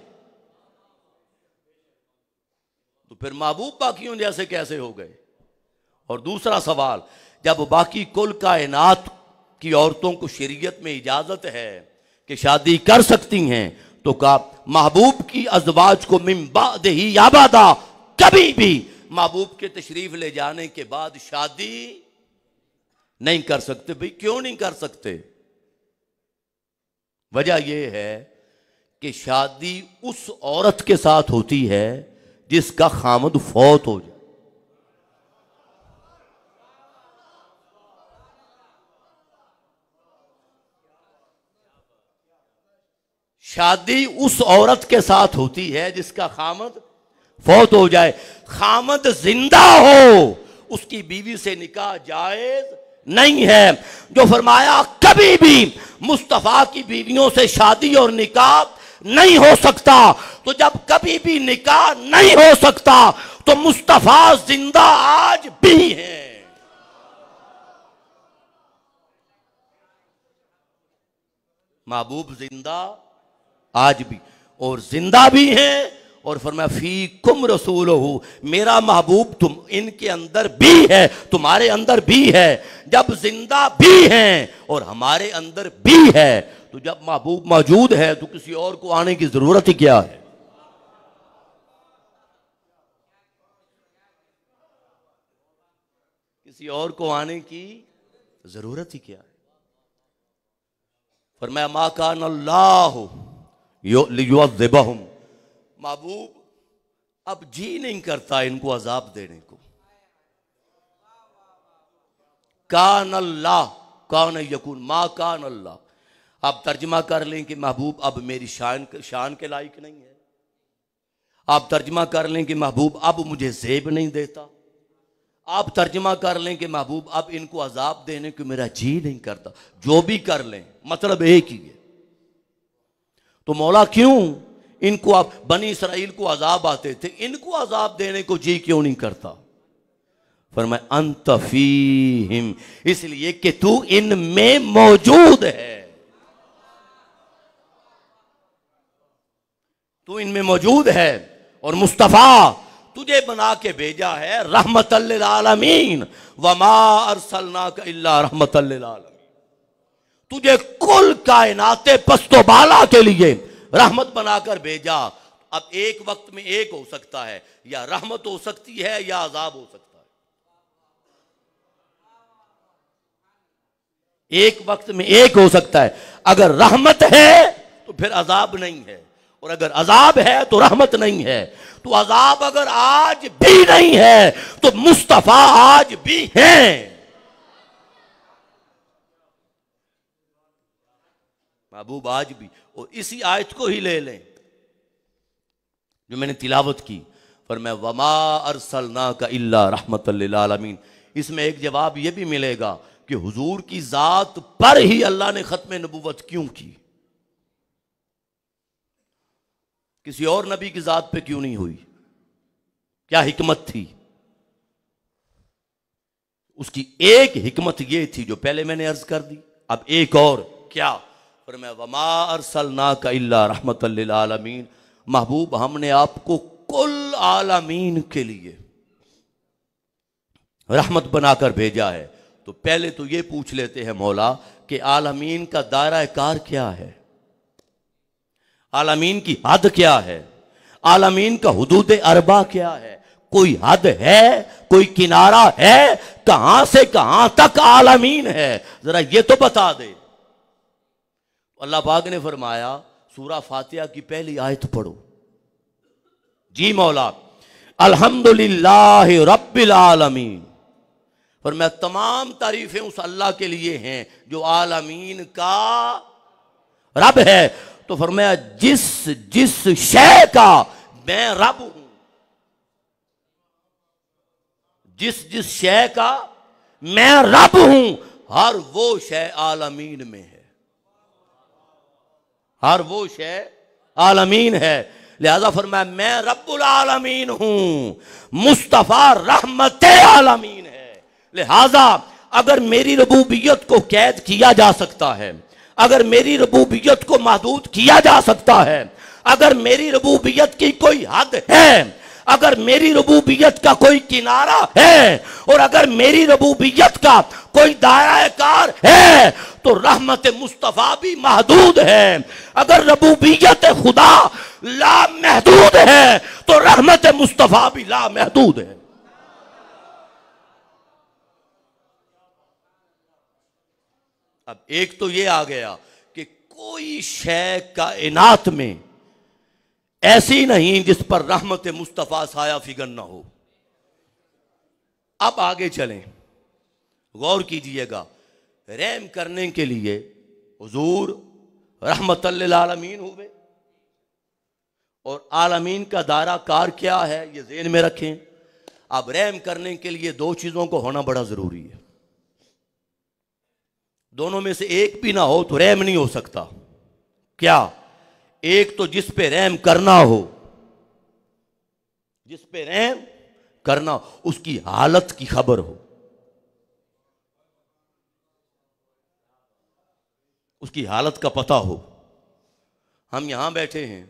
तो फिर महबूब बाकियों जैसे कैसे हो गए? और दूसरा सवाल, जब बाकी कुल कायनात की औरतों को शरीयत में इजाजत है कि शादी कर सकती हैं, तो का महबूब की अज़वाज को मिन बाद ही आबादा कभी भी महबूब के तशरीफ ले जाने के बाद शादी नहीं कर सकते। भाई क्यों नहीं कर सकते? वजह यह है कि शादी उस औरत के साथ होती है जिसका खामद फौत हो जाए। शादी उस औरत के साथ होती है जिसका खामद फौत हो जाए। खामद जिंदा हो उसकी बीवी से निकाह जायज नहीं है। जो फरमाया कभी भी मुस्तफा की बीवियों से शादी और निकाह नहीं हो सकता, तो जब कभी भी निकाह नहीं हो सकता तो मुस्तफा जिंदा आज भी है। महबूब जिंदा आज भी, और जिंदा भी हैं। और फरमाया फीकुम रसूलहू, मेरा महबूब तुम इनके अंदर भी है, तुम्हारे अंदर भी है। जब जिंदा भी हैं और हमारे अंदर भी है, तो जब महबूब मौजूद है तो किसी और को आने की जरूरत ही क्या है? किसी और को आने की जरूरत ही क्या है? फरमाया मा कान अल्लाह लियुअज़्ज़िबहुम, महबूब अब जी नहीं करता इनको अजाब देने को। कान अल्लाह कान यकून मा कान अल्लाह। आप तर्जमा कर लें कि महबूब अब मेरी शान के लायक नहीं है। आप तर्जमा कर लें कि महबूब अब मुझे ज़ेब नहीं देता। आप तर्जमा कर लें कि महबूब अब इनको अजाब देने को मेरा जी नहीं करता। जो भी कर लें, मतलब एक ही है। तो मौला क्यों इनको, आप बनी इसराइल को अजाब आते थे, इनको अजाब देने को जी क्यों नहीं करता? फरमाया अंत फीहिम, इसलिए कि तू इनमें मौजूद है। तू इनमें मौजूद है और मुस्तफा तुझे बना के भेजा है रहमतल लिल आलमीन, वमा अरसलनाका इल्ला रहमतल लिल आलमीन। तुझे कुल कायनाते पस्तो बाला के लिए रहमत बनाकर भेजा। अब एक वक्त में एक हो सकता है, या रहमत हो सकती है या अजाब हो सकता है। एक वक्त में एक हो सकता है। अगर रहमत है तो फिर अजाब नहीं है, और अगर अजाब है तो रहमत नहीं है। तो अजाब अगर आज भी नहीं है तो मुस्तफा आज भी हैं। महबूब आज भी। और इसी आयत को ही ले लें जो मैंने तिलावत की, पर मैं वमा अरसलनाका इल्ला रहमतल लिल आलमीन। इसमें एक जवाब यह भी मिलेगा कि हुजूर की जात पर ही अल्लाह ने खत्म नबूवत क्यों की, किसी और नबी की जात पे क्यों नहीं हुई? क्या हिकमत थी? उसकी एक हिकमत ये थी जो पहले मैंने अर्ज कर दी। अब एक और क्या? पर मैं वमा अरसलनाका इल्ला रहमतल लिल आलमीन। महबूब हमने आपको कुल आलमीन के लिए रहमत बनाकर भेजा है। तो पहले तो ये पूछ लेते हैं मौला कि आलमीन का दायरा कार क्या है? आलमीन की हद क्या है? आलमीन का हुदूद अरबा क्या है? कोई हद है, कोई किनारा है? कहां से कहां तक आलमीन है, जरा ये तो बता दे। अल्लाह पाक ने फरमाया सूरा फातिहा की पहली आयत पढ़ो। जी मौला, अल्हम्दुलिल्लाह रब्बिल आलमीन। और मैं तमाम तारीफें उस अल्लाह के लिए हैं जो आलमीन का रब है। तो फरमाया जिस जिस शय का मैं रब हूं, जिस जिस शय का मैं रब हूं, हर वो शय आलमीन में है, हर वो शय आलमीन है। लिहाजा फरमाया मैं रब्बुल आलमीन हूं, मुस्तफा रहमत आलमीन है। लिहाजा अगर मेरी रबूबियत को कैद किया जा सकता है, अगर मेरी रबूबियत को महदूद किया जा सकता है, अगर मेरी रबूबियत की कोई हद है, अगर मेरी रबूबियत का कोई किनारा है, और अगर मेरी रबूबियत का कोई दायरा कार है, तो रहमत मुस्तफा भी महदूद है। अगर रबूबियत खुदा लामहदूद है, तो रहमत मुस्तफा भी लामहदूद है। अब एक तो ये आ गया कि कोई शय कायनात में ऐसी नहीं जिस पर रहमत मुस्तफा साया फिगर ना हो। अब आगे चलें, गौर कीजिएगा। रहम करने के लिए हुजूर रहमतल आलमीन हुए, और आलमीन का दायरा कार क्या है ये ज़हन में रखें। अब रहम करने के लिए दो चीजों को होना बड़ा जरूरी है, दोनों में से एक भी ना हो तो रहम नहीं हो सकता। क्या? एक तो जिस पे रहम करना हो, जिस पे रहम करना उसकी हालत की खबर हो, उसकी हालत का पता हो। हम यहां बैठे हैं,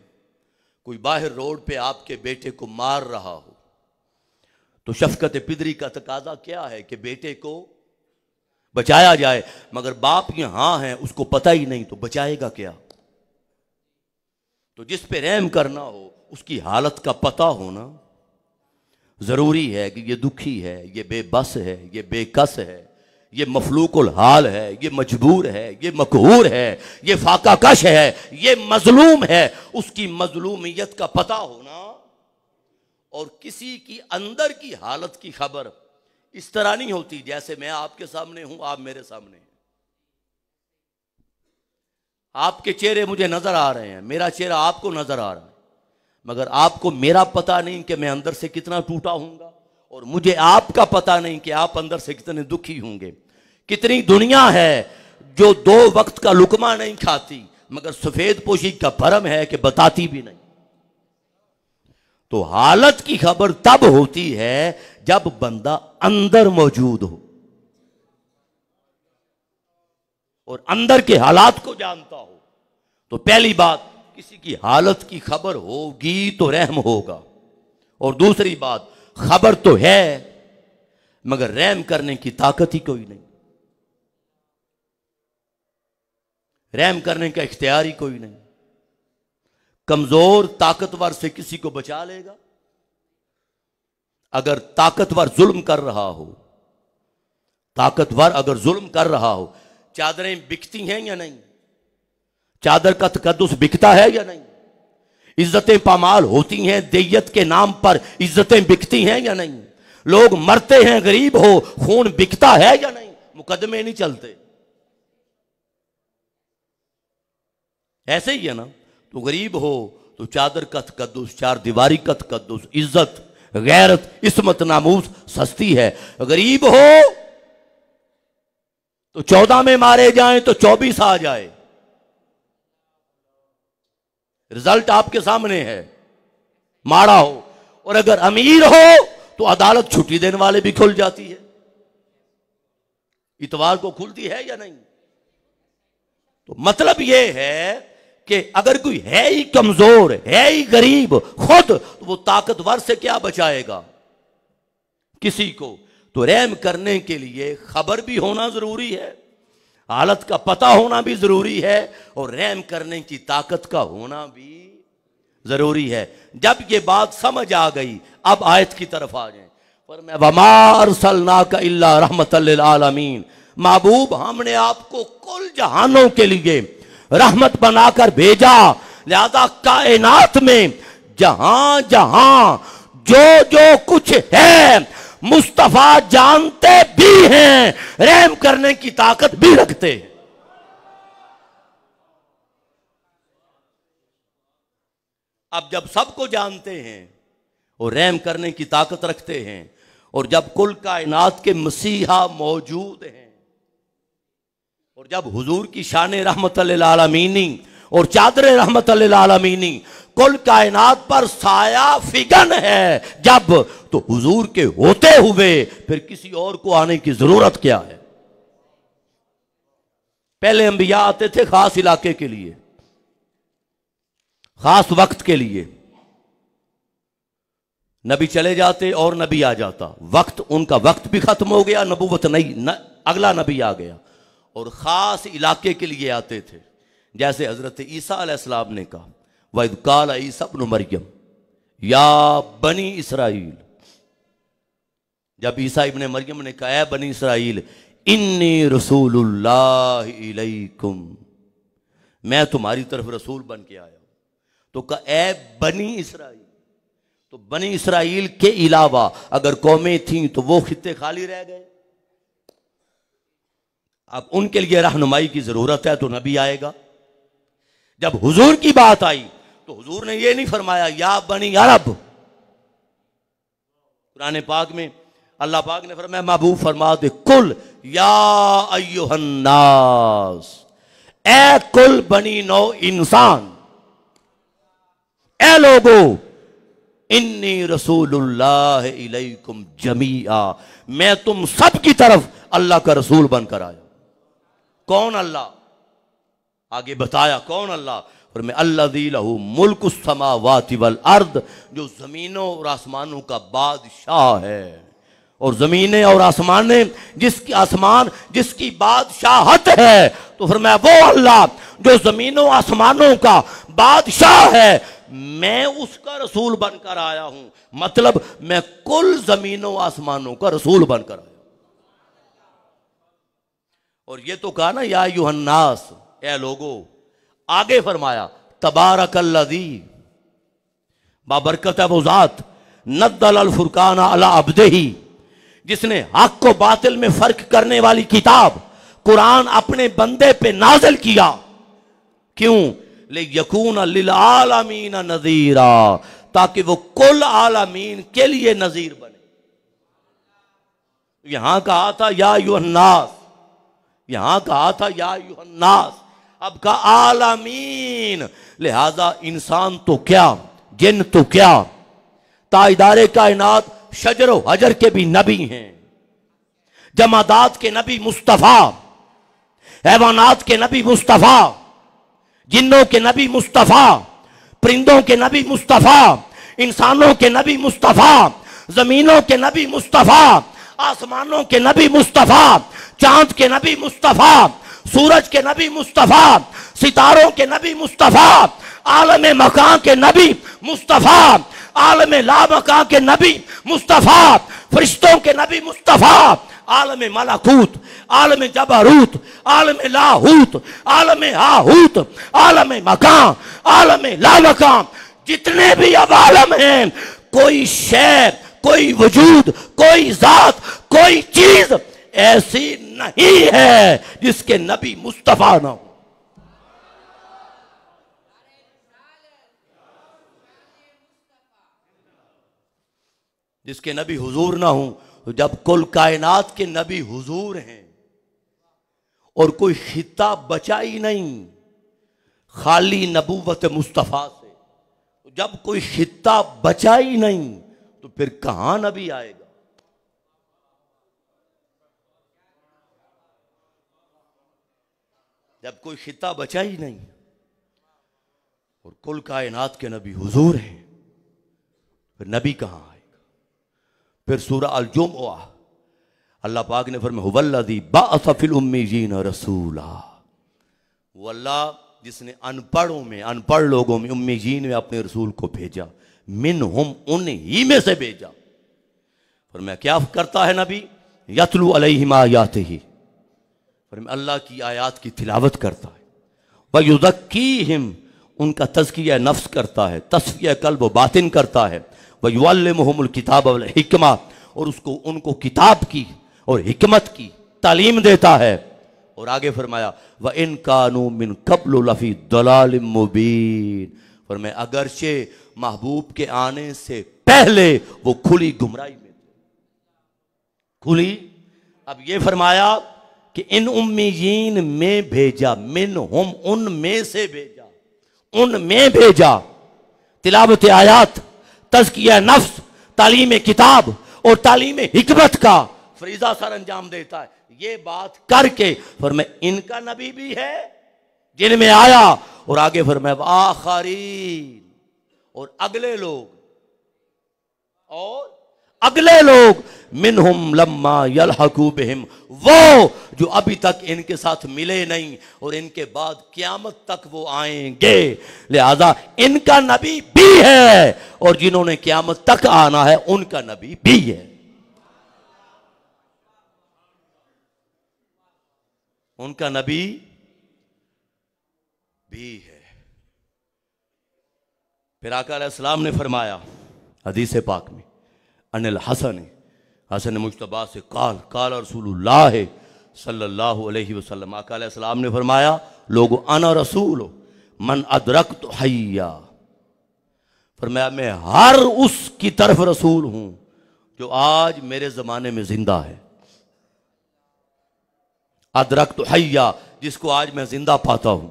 कोई बाहर रोड पे आपके बेटे को मार रहा हो, तो शफकत पिदरी का तकाजा क्या है कि बेटे को बचाया जाए, मगर बाप यहां है उसको पता ही नहीं, तो बचाएगा क्या? तो जिस पे रहम करना हो उसकी हालत का पता होना जरूरी है कि ये दुखी है, ये बेबस है, ये बेकस है, ये मफलूकुल हाल है, ये मजबूर है, ये मकहूर है, ये फाका कश है, ये मजलूम है। उसकी मजलूमियत का पता होना और किसी की अंदर की हालत की खबर इस तरह नहीं होती जैसे मैं आपके सामने हूं, आप मेरे सामने हैं। आपके चेहरे मुझे नजर आ रहे हैं, मेरा चेहरा आपको नजर आ रहा है, मगर आपको मेरा पता नहीं कि मैं अंदर से कितना टूटा हूंगा, और मुझे आपका पता नहीं कि आप अंदर से कितने दुखी होंगे। कितनी दुनिया है जो 2 वक्त का लुकमा नहीं खाती, मगर सफेद पोशी का भरम है कि बताती भी नहीं। तो हालत की खबर तब होती है जब बंदा अंदर मौजूद हो और अंदर के हालात को जानता हो। तो पहली बात, किसी की हालत की खबर होगी तो रहम होगा, और दूसरी बात, खबर तो है मगर रहम करने की ताकत ही कोई नहीं, रहम करने का इख्तियार ही कोई नहीं। कमजोर ताकतवर से किसी को बचा लेगा? अगर ताकतवर जुल्म कर रहा हो, ताकतवर अगर जुल्म कर रहा हो, चादरें बिकती हैं या नहीं? चादर का तकद्दुस बिकता है या नहीं? इज्जतें पामाल होती हैं, देयत के नाम पर इज्जतें बिकती हैं या नहीं? लोग मरते हैं, गरीब हो, खून बिकता है या नहीं? मुकदमे नहीं चलते। ऐसे ही है ना। तो गरीब हो तो चादर का तकद्दुस, चार दीवारी का तकद्दुस, इज्जत, गैरत, इस्मत, नामूस सस्ती है। गरीब हो तो 14 में मारे जाएं तो 24 आ जाए, रिजल्ट आपके सामने है, माड़ा हो। और अगर अमीर हो तो अदालत छुट्टी देने वाले भी खुल जाती है, इतवार को खुलती है या नहीं? तो मतलब यह है कि अगर कोई है ही कमजोर, है ही गरीब खुद, तो वो ताकतवर से क्या बचाएगा किसी को? तो रहम करने के लिए खबर भी होना जरूरी है, हालत का पता होना भी जरूरी है, और रहम करने की ताकत का होना भी जरूरी है। जब ये बात समझ आ गई, अब आयत की तरफ आ जाए। पर मैं वमा अरसलनाका इल्ला रहमतल लिल आलमीन, महबूब हमने आपको कुल जहानों के लिए रहमत बनाकर भेजा, लिहाजा कायनात में जहां जहां जो जो कुछ है मुस्तफा जानते भी हैं, रहम करने की ताकत भी रखते हैं। अब जब सबको जानते हैं और रहम करने की ताकत रखते हैं, और जब कुल कायनात के मसीहा मौजूद हैं, और जब हुजूर की शान रहमत लिल आलमीनी और चादर रहमत लिल आलमीनी कुल कायनात पर साया फिगन है, जब तो हुजूर के होते हुए फिर किसी और को आने की जरूरत क्या है। पहले अंबिया आते थे खास इलाके के लिए, खास वक्त के लिए, नबी चले जाते और नबी आ जाता, वक्त उनका वक्त भी खत्म हो गया, नबूवत नहीं अगला नबी आ गया, और खास इलाके के लिए आते थे। जैसे हजरत ईसा अलैहिस्सलाम ने कहा, वइद काल ईसा इब्न मरियम या बनी इसराइल, जब ईसा इब्न मरियम ने कहा, ए बनी इसराइल इन्नी रसूलुल्लाह इलैकुम, मैं तुम्हारी तरफ रसूल बन के आया हूं, तो कहा ए बनी इसराइल। तो बनी इसराइल के अलावा अगर कौमें थीं तो वो खित्ते खाली रह गए। अब उनके लिए रहनुमाई की जरूरत है तो नबी आएगा। जब हुजूर की बात आई तो हुजूर ने ये नहीं फरमाया या बनी अरब, कुरान पाक में अल्लाह पाक ने फरमाया महबूब फरमा दे कुल या अय्युहन्नास, ए कुल बनी नौ इंसान, ए लोगो इन्नी रसूलुल्लाह इलैकुम जमीआ, मैं तुम सब की तरफ अल्लाह का रसूल बनकर आया। कौन अल्लाह? आगे बताया कौन अल्लाह, और मैं अल्लज़ी लहू मुल्कुस समावाति वल अर्द, जो जमीनों और आसमानों का बादशाह है, और जमीनें और आसमानें जिसकी आसमान जिसकी बादशाहत है। तो फिर मैं वो अल्लाह जो जमीनों आसमानों का बादशाह है, मैं उसका रसूल बनकर आया हूं। मतलब मैं कुल जमीनों आसमानों का रसूल बनकर आया। और ये तो कहा ना या अय्युहन्नास, ए लोगो। आगे फरमाया तबारकल्लज़ी, बाबरकत है वो जात, नज़्ज़ल अल फुरकान अला अब्दिही, जिसने हक को बातिल में फर्क करने वाली किताब कुरान अपने बंदे पे नाजिल किया। क्यों? ले यकून लिल आलमीन नज़ीरा, ताकि वो कुल आलमीन के लिए नजीर बने। यहां कहा था या अय्युहन्नास, यहां कहा था या अय्युहन्नास, अब का आलमीन। लिहाजा इंसान तो क्या, जिन तो क्या, ताजदारे कायनात शजर व हजर के भी नबी हैं, जमादात के नबी मुस्तफा, हैवानात के नबी मुस्तफा, जिन्नों के नबी मुस्तफा, परिंदों के नबी मुस्तफा, इंसानों के नबी मुस्तफा, जमीनों के नबी मुस्तफा, आसमानों के नबी मुस्तफा, चांद के नबी मुस्तफा, सूरज के नबी मुस्तफा, सितारों के नबी मुस्तफा, आलम मकान के नबी मुस्तफा, आलम ला मकान के नबी मुस्तफा, फरिश्तों के नबी मुस्तफा, आलम मलाकूत, आलम जबरूत, आलम लाहूत, आलम हाहूत, आलम मकान, आलम ला मकान, जितने भी अब आलम हैं, कोई शय, कोई वजूद, कोई जात, कोई चीज ऐसी नहीं है जिसके नबी मुस्तफा ना हो। जिसके नबी हुजूर ना हो। तो जब कुल कायनात के नबी हुजूर हैं और कोई खिता बचा ही नहीं खाली नबूवत मुस्तफा से, जब कोई खिता बचा ही नहीं तो फिर कहां नबी आएगा? जब कोई खिता बचा ही नहीं और कुल कायनात के नबी हुजूर हैं, फिर नबी कहां आएगा? फिर सूरह अल जुमुआ अल्लाह पाक ने फरमाया हुवल्लज़ी बअस फिल उम्मीयीन रसूला, वो अल्लाह जिसने अनपढ़ों में, अनपढ़ लोगों में, उम्मीयीन में अपने रसूल को भेजा। मिनहुम, उन ही में से भेजा। फरमाया क्या करता है नबी? यतलू अलैहिम आयातिही, फरमाया अल्लाह की आयात की तिलावत करता है। व युज़क्कीहिम, उनका तज़किया नफ्स करता है, तस्फिया कल्ब व बातिन करता है। व युअल्लिमुहुमुल किताब वल हिकमा, और उसको उनको किताब की और हिकमत की तालीम देता है। और आगे फरमाया व इन कानू मिन क़ब्लु लफ़ी दलालिम मुबीन, फरमाया अगरचे महबूब के आने से पहले वो खुली गुमराही में थे, खुली। अब ये फरमाया कि इन उम्मीयीन में भेजा, मिनहुम, उनमें से भेजा, उनमें भेजा। तिलावत आयात, तज़किया नफ्स, तालीम किताब और तालीम हिकमत का फरीज़ा सर अंजाम देता है। ये बात करके फरमाया इनका नबी भी है जिनमें आया, और आगे फरमाया आखरीन, और अगले लोग, और अगले लोग, मिनहुम लम्मा यलहकू बिहिम, वो जो अभी तक इनके साथ मिले नहीं और इनके बाद क़यामत तक वो आएंगे। लिहाजा इनका नबी भी है और जिन्होंने क़यामत तक आना है उनका नबी भी है। उनका नबी भी है। फिर आका अलैहिस्सलाम ने फरमाया हदीस पाक में, अनिल हसन, हसन मुज्तबा से काल रसूलुल्लाह सल्लल्लाहु अलैहि वसल्लम, आका अलैहिस्सलाम ने फरमाया लोगो अना रसूल मन अदरकतु हय्या, फरमाया मैं हर उसकी तरफ रसूल हूं जो आज मेरे जमाने में जिंदा है। अदरकतु हय्या, जिसको आज मैं जिंदा पाता हूं,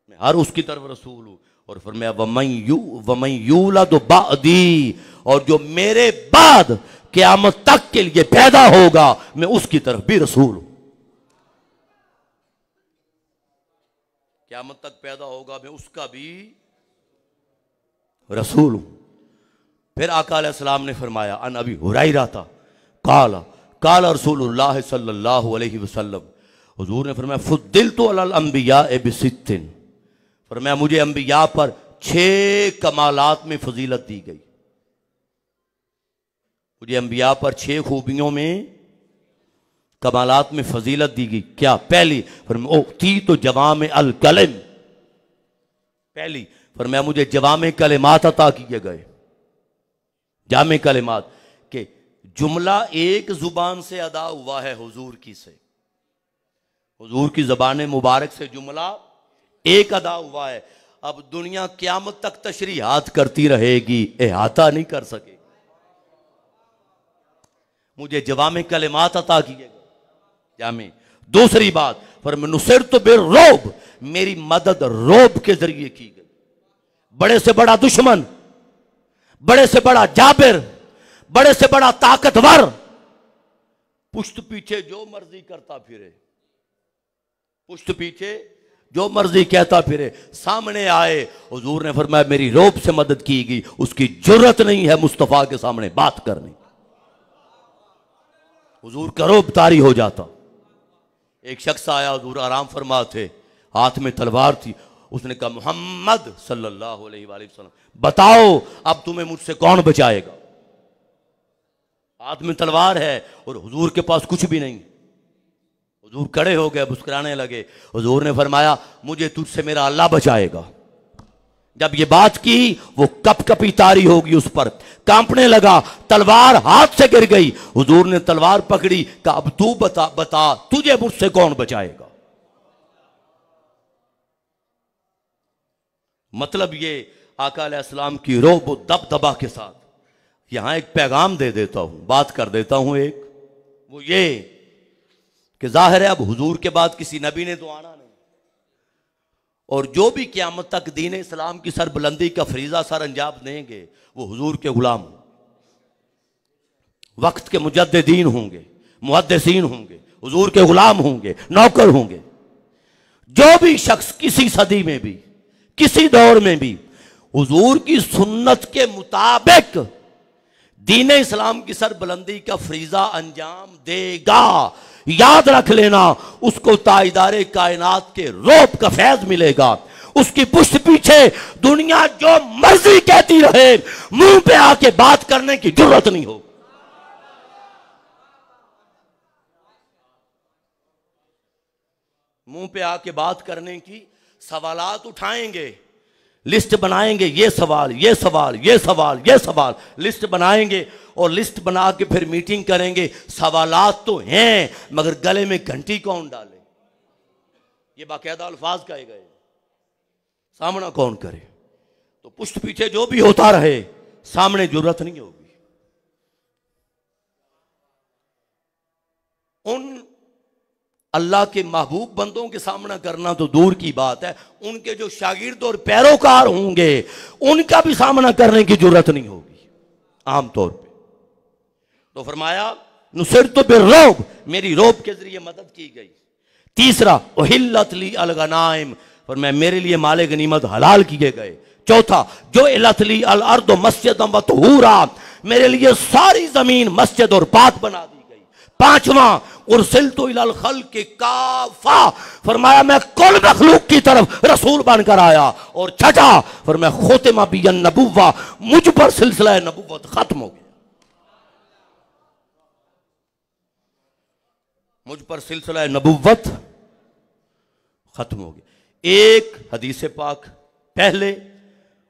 मैं हर उसकी तरफ रसूल हूं। और फरमाया वमन यूलद बादी, और जो मेरे बाद क़यामत तक के लिए पैदा होगा मैं उसकी तरफ भी रसूल हूं। क़यामत तक पैदा होगा मैं उसका भी रसूल हूं। फिर आका अलैहिस्सलाम ने फरमाया अन अबी हुरैरा था काला रसूलुल्लाह सल्लल्लाहु अलैहि वसल्लम, हुजूर ने फरमाया फुद्दिलतु अलल अंबिया बिसित्तिन, फरमाया मुझे अंबिया पर 6 कमालात में फजीलत दी गई। मुझे अंबिया पर 6 खूबियों में कमालात में फजीलत दी गई। क्या? पहली फरमाया ओ थी तो जवामे अल कलम, पहली फरमाया मुझे जवामे कलिमात अता किए गए। जामे कलिमात के जुमला एक जुबान से अदा हुआ है हुजूर की से, हुजूर की जबान मुबारक से जुमला एक अदा हुआ है। अब दुनिया क़यामत तक तशरीहात करती रहेगी, अहाता नहीं कर सकेगी। मुझे जवामे कलिमात अता किए गए, जामे। दूसरी बात फरमाया बिर्रौब, मेरी मदद रौब के जरिए की गई। बड़े से बड़ा दुश्मन, बड़े से बड़ा जाबिर, बड़े से बड़ा ताकतवर पुष्ट पीछे जो मर्जी करता फिरे, पुष्ट पीछे जो मर्जी कहता फिरे, सामने आए। हुजूर ने फरमाया मेरी रौब से मदद की गई, उसकी जुर्रत नहीं है मुस्तफा के सामने बात करनी। हुजूर का रौब तारी हो जाता। एक शख्स आया, हुजूर आराम फरमा थे, हाथ में तलवार थी। उसने कहा मोहम्मद सल्लल्लाहु अलैहि वसल्लम बताओ अब तुम्हें मुझसे कौन बचाएगा। हाथ में तलवार है और हुजूर के पास कुछ भी नहीं। हुजूर खड़े हो गए, मुस्कुराने लगे। हुजूर ने फरमाया मुझे तुझसे मेरा अल्लाह बचाएगा। जब ये बात की वो कपकपी तारी होगी, उस पर कांपने लगा, तलवार हाथ से गिर गई। हुजूर ने तलवार पकड़ी, कहा अब तू बता तुझे मुझसे कौन बचाएगा। मतलब ये आका अलैहिस्सलाम की रौब व दबदबा के साथ यहां एक पैगाम दे देता हूं, बात कर देता हूं एक, वो ये कि जाहिर है अब हुजूर के बाद किसी नबी ने तो आना नहीं, और जो भी क़यामत तक दीन इस्लाम की सरबुलंदी का फरीज़ा सर अंजाम देंगे वो हुजूर के गुलाम, वक्त के मुजद्दिदीन होंगे, मुहद्दिसीन होंगे, हुजूर के गुलाम होंगे, नौकर होंगे। जो भी शख्स किसी सदी में भी, किसी दौर में भी हुजूर की सुन्नत के मुताबिक दीन इस्लाम की सरबुलंदी का फरीज़ा अंजाम देगा, याद रख लेना उसको ताइदारे कायनात के रौब का फैज मिलेगा, उसकी पुष्ट पीछे दुनिया जो मर्जी कहती रहे, मुंह पे आके बात करने की जरूरत नहीं हो। मुंह पे आके बात करने की, सवालात उठाएंगे, लिस्ट बनाएंगे, ये सवाल, ये सवाल, ये सवाल, ये सवाल, लिस्ट बनाएंगे और लिस्ट बना के फिर मीटिंग करेंगे। सवालात तो हैं मगर गले में घंटी कौन डाले, ये बाकायदा अल्फाज कहे गए, सामना कौन करे। तो पुष्ट पीछे जो भी होता रहे, सामने जरूरत नहीं होगी। उन अल्लाह के महबूब बंदों के सामना करना तो दूर की बात है, उनके जो शागिर्द और पैरोकार होंगे उनका भी सामना करने की जरूरत नहीं होगी आमतौर पे। तो फरमाया नुसर तो बिर्रौब, मेरी रौब के जरिए मदद की गई। तीसरा उहिल्लत ली अलगनाइम, फरमाया मेरे लिए माले गनीमत हलाल किए गए। चौथा जो इलतली अल अर्द मस्जिद व तहूरा, मेरे लिए सारी जमीन मस्जिद और पाक बना दी गई। पांचवा उरसिलतु इलल खल्क़ काफ़ा, फरमाया मैं कुल मखलूक की तरफ रसूल बनकर आया। और छठा फरमाया खुतिमा बियन नबुव्वा, मुझ पर सिलसिला नबुव्वत खत्म हो गया, मुझ पर सिलसिला नबुव्वत खत्म हो गया। एक हदीस पाक पहले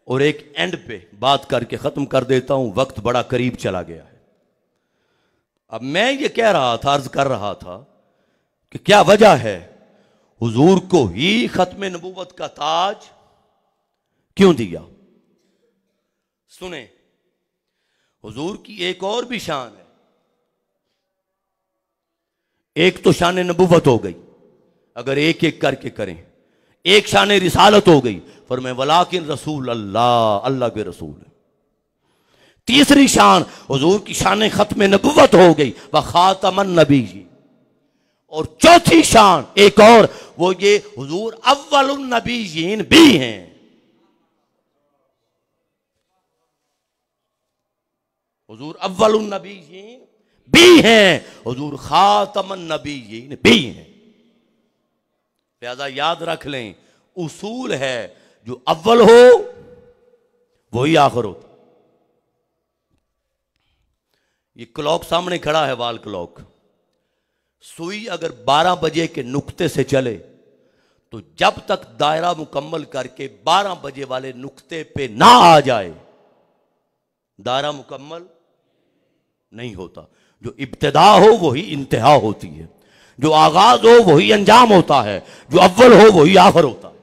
और एक एंड पे बात करके खत्म कर देता हूं, वक्त बड़ा करीब चला गया है। अब मैं ये कह रहा था, अर्ज कर रहा था कि क्या वजह है हुजूर को ही खत्म नबुव्वत का ताज क्यों दिया। सुने, हुजूर की एक और भी शान है। एक तो शान नबुव्वत हो गई, अगर एक एक करके करें। एक शान रिसालत हो गई, फरमाया वलाकिन रसूल अल्लाह, अल्लाह के रसूल है। तीसरी शान हुजूर की शान खत्म नबुव्वत हो गई, व खातमन नबी जी। और चौथी शान एक और, वो ये हुजूर अव्वलुन नबीयीन भी हैं। हुजूर अव्वलुन नबीयीन भी हैं, हुजूर खातमन नबीयीन भी हैं। लिहाजा याद रख लें, उसूल है जो अव्वल हो वही आखिर होता। ये क्लॉक सामने खड़ा है, वाल क्लॉक। सुई अगर 12 बजे के नुक्ते से चले तो जब तक दायरा मुकम्मल करके 12 बजे वाले नुक्ते पे ना आ जाए, दायरा मुकम्मल नहीं होता। जो इब्तिदा हो वही इंतहा होती है, जो आगाज हो वही अंजाम होता है, जो अव्वल हो वही आखिर होता है।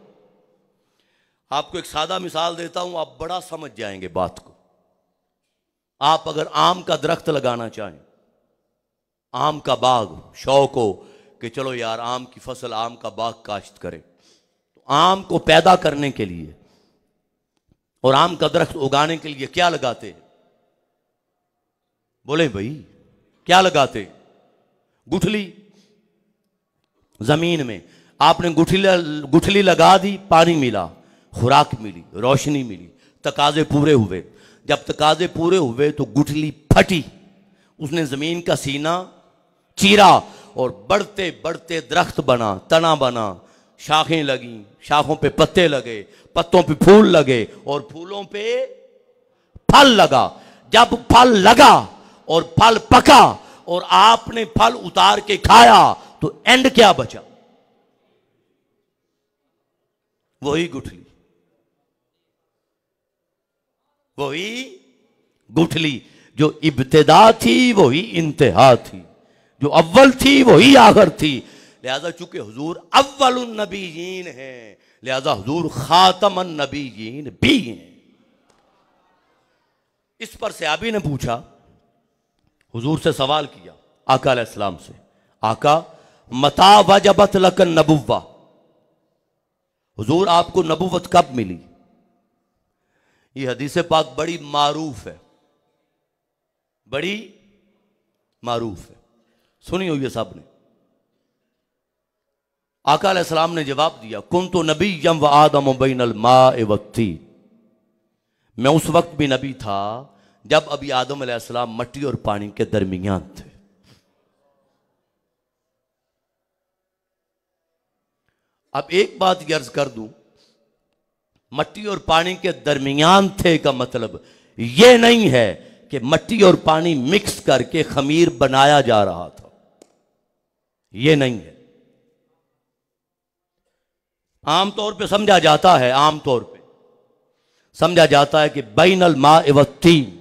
आपको एक सादा मिसाल देता हूं, आप बड़ा समझ जाएंगे बात को। आप अगर आम का दरख्त लगाना चाहें, आम का बाग, शौक हो कि चलो यार आम की फसल, आम का बाग काश्त करें, तो आम को पैदा करने के लिए और आम का दरख्त उगाने के लिए क्या लगाते हैं? बोले भाई, क्या लगाते? गुठली। जमीन में आपने गुठली लगा दी, पानी मिला, खुराक मिली, रोशनी मिली, तकाजे पूरे हुए। जब तकाजे पूरे हुए तो गुठली फटी, उसने जमीन का सीना चीरा और बढ़ते बढ़ते दरख्त बना, तना बना, शाखें लगी, शाखों पे पत्ते लगे, पत्तों पे फूल लगे और फूलों पे फल लगा। जब फल लगा और फल पका और आपने फल उतार के खाया तो एंड क्या बचा? वही गुठली, वही गुठली। जो इब्तिदा थी वही इंतहा थी, जो अव्वल थी वही आखिर थी। लिहाजा चूंकि हुजूर अव्वलुन नबीयीन हैं, लिहाजा हुजूर खातमन नबीयीन भी हैं। इस पर सहाबी ने पूछा, हुजूर से सवाल किया आका अलैहिस्सलाम से, आका मता वजबत लकन नबुव्वा, हुजूर आपको नबुव्वत कब मिली? ये हदीस पाक बड़ी मारूफ है, बड़ी मारूफ है, सुनी हुई है सबने। आका अलैहिस्सलाम ने जवाब दिया, कुन्तु नबिय्यम व आदम बैनल माए वत्तीन, मैं उस वक्त भी नबी था जब अभी आदम अलैहिस्सलाम मट्टी और पानी के दरमियान थे। अब एक बात अर्ज कर दूं, मट्टी और पानी के दरमियान थे का मतलब यह नहीं है कि मट्टी और पानी मिक्स करके खमीर बनाया जा रहा था, यह नहीं है। आमतौर पे समझा जाता है, आमतौर पे समझा जाता है कि बैनल माए व तीन,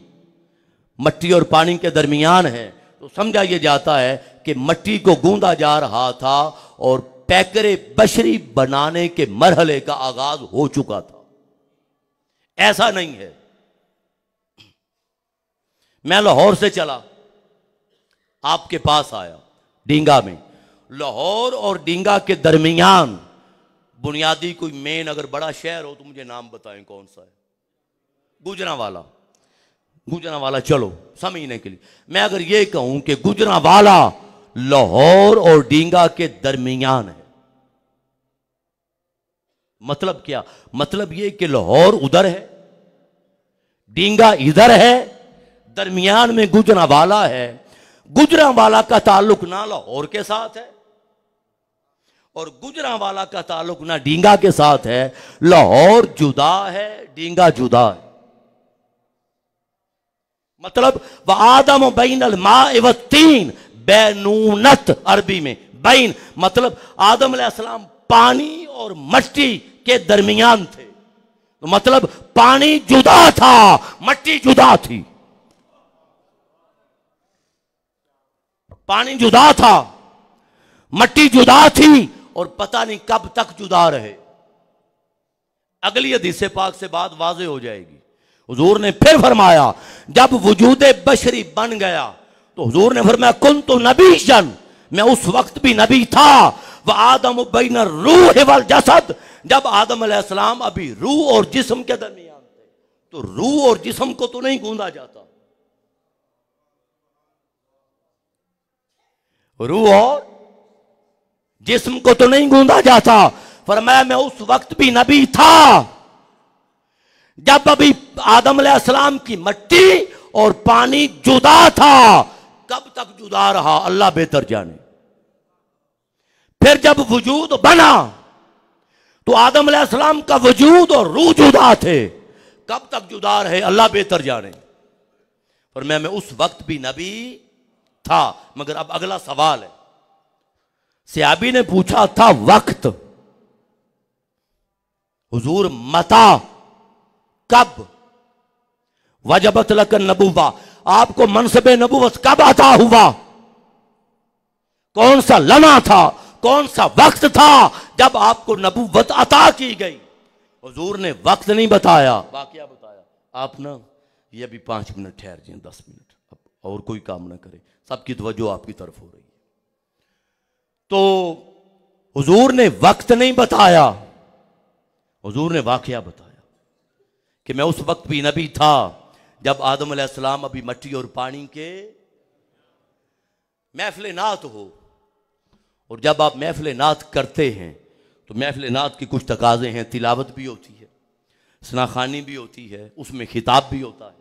मट्टी और पानी के दरमियान है, तो समझा यह जाता है कि मट्टी को गूंदा जा रहा था और पैकरे बशरी बनाने के मरहले का आगाज हो चुका था। ऐसा नहीं है। मैं लाहौर से चला, आपके पास आया डींगा में। लाहौर और डींगा के दरमियान बुनियादी कोई मेन अगर बड़ा शहर हो तो मुझे नाम बताएं कौन सा है? गुजरांवाला। गुजरांवाला चलो समझने के लिए मैं अगर ये कहूं कि गुजरांवाला लाहौर और डींगा के दरमियान है, मतलब क्या? मतलब ये कि लाहौर उधर है, डींगा इधर है, दरमियान में गुजरांवाला है। गुजरांवाला का ताल्लुक ना लाहौर के साथ है और गुजरांवाला का ताल्लुक ना डींगा के साथ है। लाहौर जुदा है, डींगा जुदा है। मतलब वह आदम बैनल माए व तीन, बैनूनत अरबी में बैन मतलब आदम अलैहिस्सलाम पानी और मट्टी के दरमियान थे, तो मतलब पानी जुदा था, मट्टी जुदा थी। पानी जुदा था, मट्टी जुदा थी और पता नहीं कब तक जुदा रहे। अगली हदीस पाक से बात वाज़े हो जाएगी। हुजूर ने फिर फरमाया जब वजूदे बशरी बन गया तो हुजूर ने फरमाया कुन्तु नबीय्यन, मैं उस वक्त भी नबी था। व आदम बैन रूह वल जसद, जब आदम अलैहिस्सलाम अभी रूह और जिस्म के दरमियान थे, तो रूह और जिस्म को तो नहीं गूंदा जाता, रूह और जिस्म को तो नहीं गूंदा जाता। फरमाया मैं उस वक्त भी नबी था जब अभी आदम अलैहिस्सलाम की मट्टी और पानी जुदा था। कब तक जुदा रहा अल्लाह बेहतर जाने। फिर जब वजूद बना तो आदम अलैहिस्सलाम का वजूद और रूह जुदा थे। कब तक जुदा रहे अल्लाह बेहतर जाने। और मैं उस वक्त भी नबी था। मगर अब अगला सवाल है, सहाबी ने पूछा था वक्त, हुजूर मता कब, वजबत लकन नबुव्वा, आपको मनसबे नबुव्वत कब अता हुआ? कौन सा लम्हा था, कौन सा वक्त था जब आपको नबुव्वत अता की गई? हुजूर ने वक्त नहीं बताया, वाकया बताया। आप ना ये अभी 5 मिनट ठहर जाए, 10 मिनट, अब और कोई काम ना करें, सबकी तवज्जो आपकी तरफ हो रही है। तो हुजूर ने वक्त नहीं बताया, हुजूर ने वाकया बताया कि मैं उस वक्त भी नबी था जब आदम अलैहिस्सलाम अभी मट्टी और पानी के। महफिल नात हो, और जब आप महफिल नात करते हैं तो महफिल नात की कुछ तकाजे हैं, तिलावत भी होती है, सनाखानी भी होती है, उसमें खिताब भी होता है।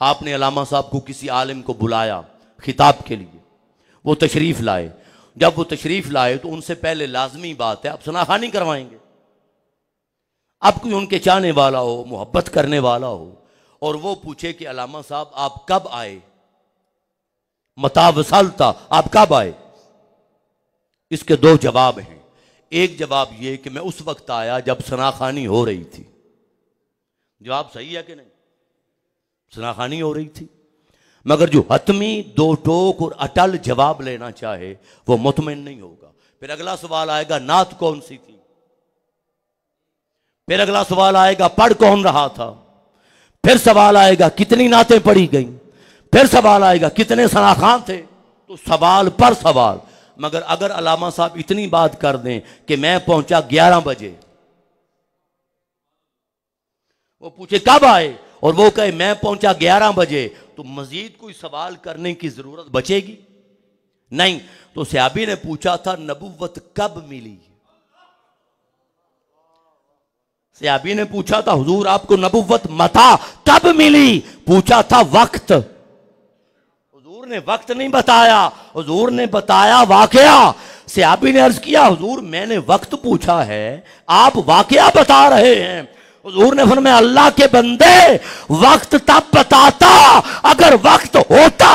आपने अलामा साहब को किसी आलिम को बुलाया खिताब के लिए, वो तशरीफ़ लाए। जब वो तशरीफ़ लाए तो उनसे पहले लाजमी बात है आप सनाखानी करवाएंगे। अब कोई उनके चाहने वाला हो, मोहब्बत करने वाला हो, और वो पूछे कि अलामा साहब आप कब आए, मता वसालता, आप कब आए? इसके 2 जवाब हैं। एक जवाब ये कि मैं उस वक्त आया जब सनाखानी हो रही थी। जवाब सही है कि नहीं? सनाखानी हो रही थी। मगर जो हतमी 2 टोक और अटल जवाब लेना चाहे वो मुतमिन नहीं होगा। फिर अगला सवाल आएगा नात कौन सी थी, फिर अगला सवाल आएगा पढ़ कौन रहा था, फिर सवाल आएगा कितनी नातें पढ़ी गई, फिर सवाल आएगा कितने सनाखान थे। तो सवाल पर सवाल। मगर अगर अलामा साहब इतनी बात कर दें कि मैं पहुंचा 11 बजे, वो पूछे कब आए और वो कहे मैं पहुंचा 11 बजे, तो मजीद कोई सवाल करने की जरूरत बचेगी नहीं। तो सहाबी ने पूछा था नबुव्वत कब मिली? सहाबी ने पूछा था हुजूर आपको नबुव्वत मता कब मिली? पूछा था वक्त। हुजूर ने वक्त नहीं बताया, हुजूर ने बताया वाकया। सहाबी ने अर्ज किया हुजूर मैंने वक्त पूछा है, आप वाकया बता रहे हैं। हुजूर ने फरमाया अल्लाह के बंदे वक्त तब बताता अगर वक्त होता।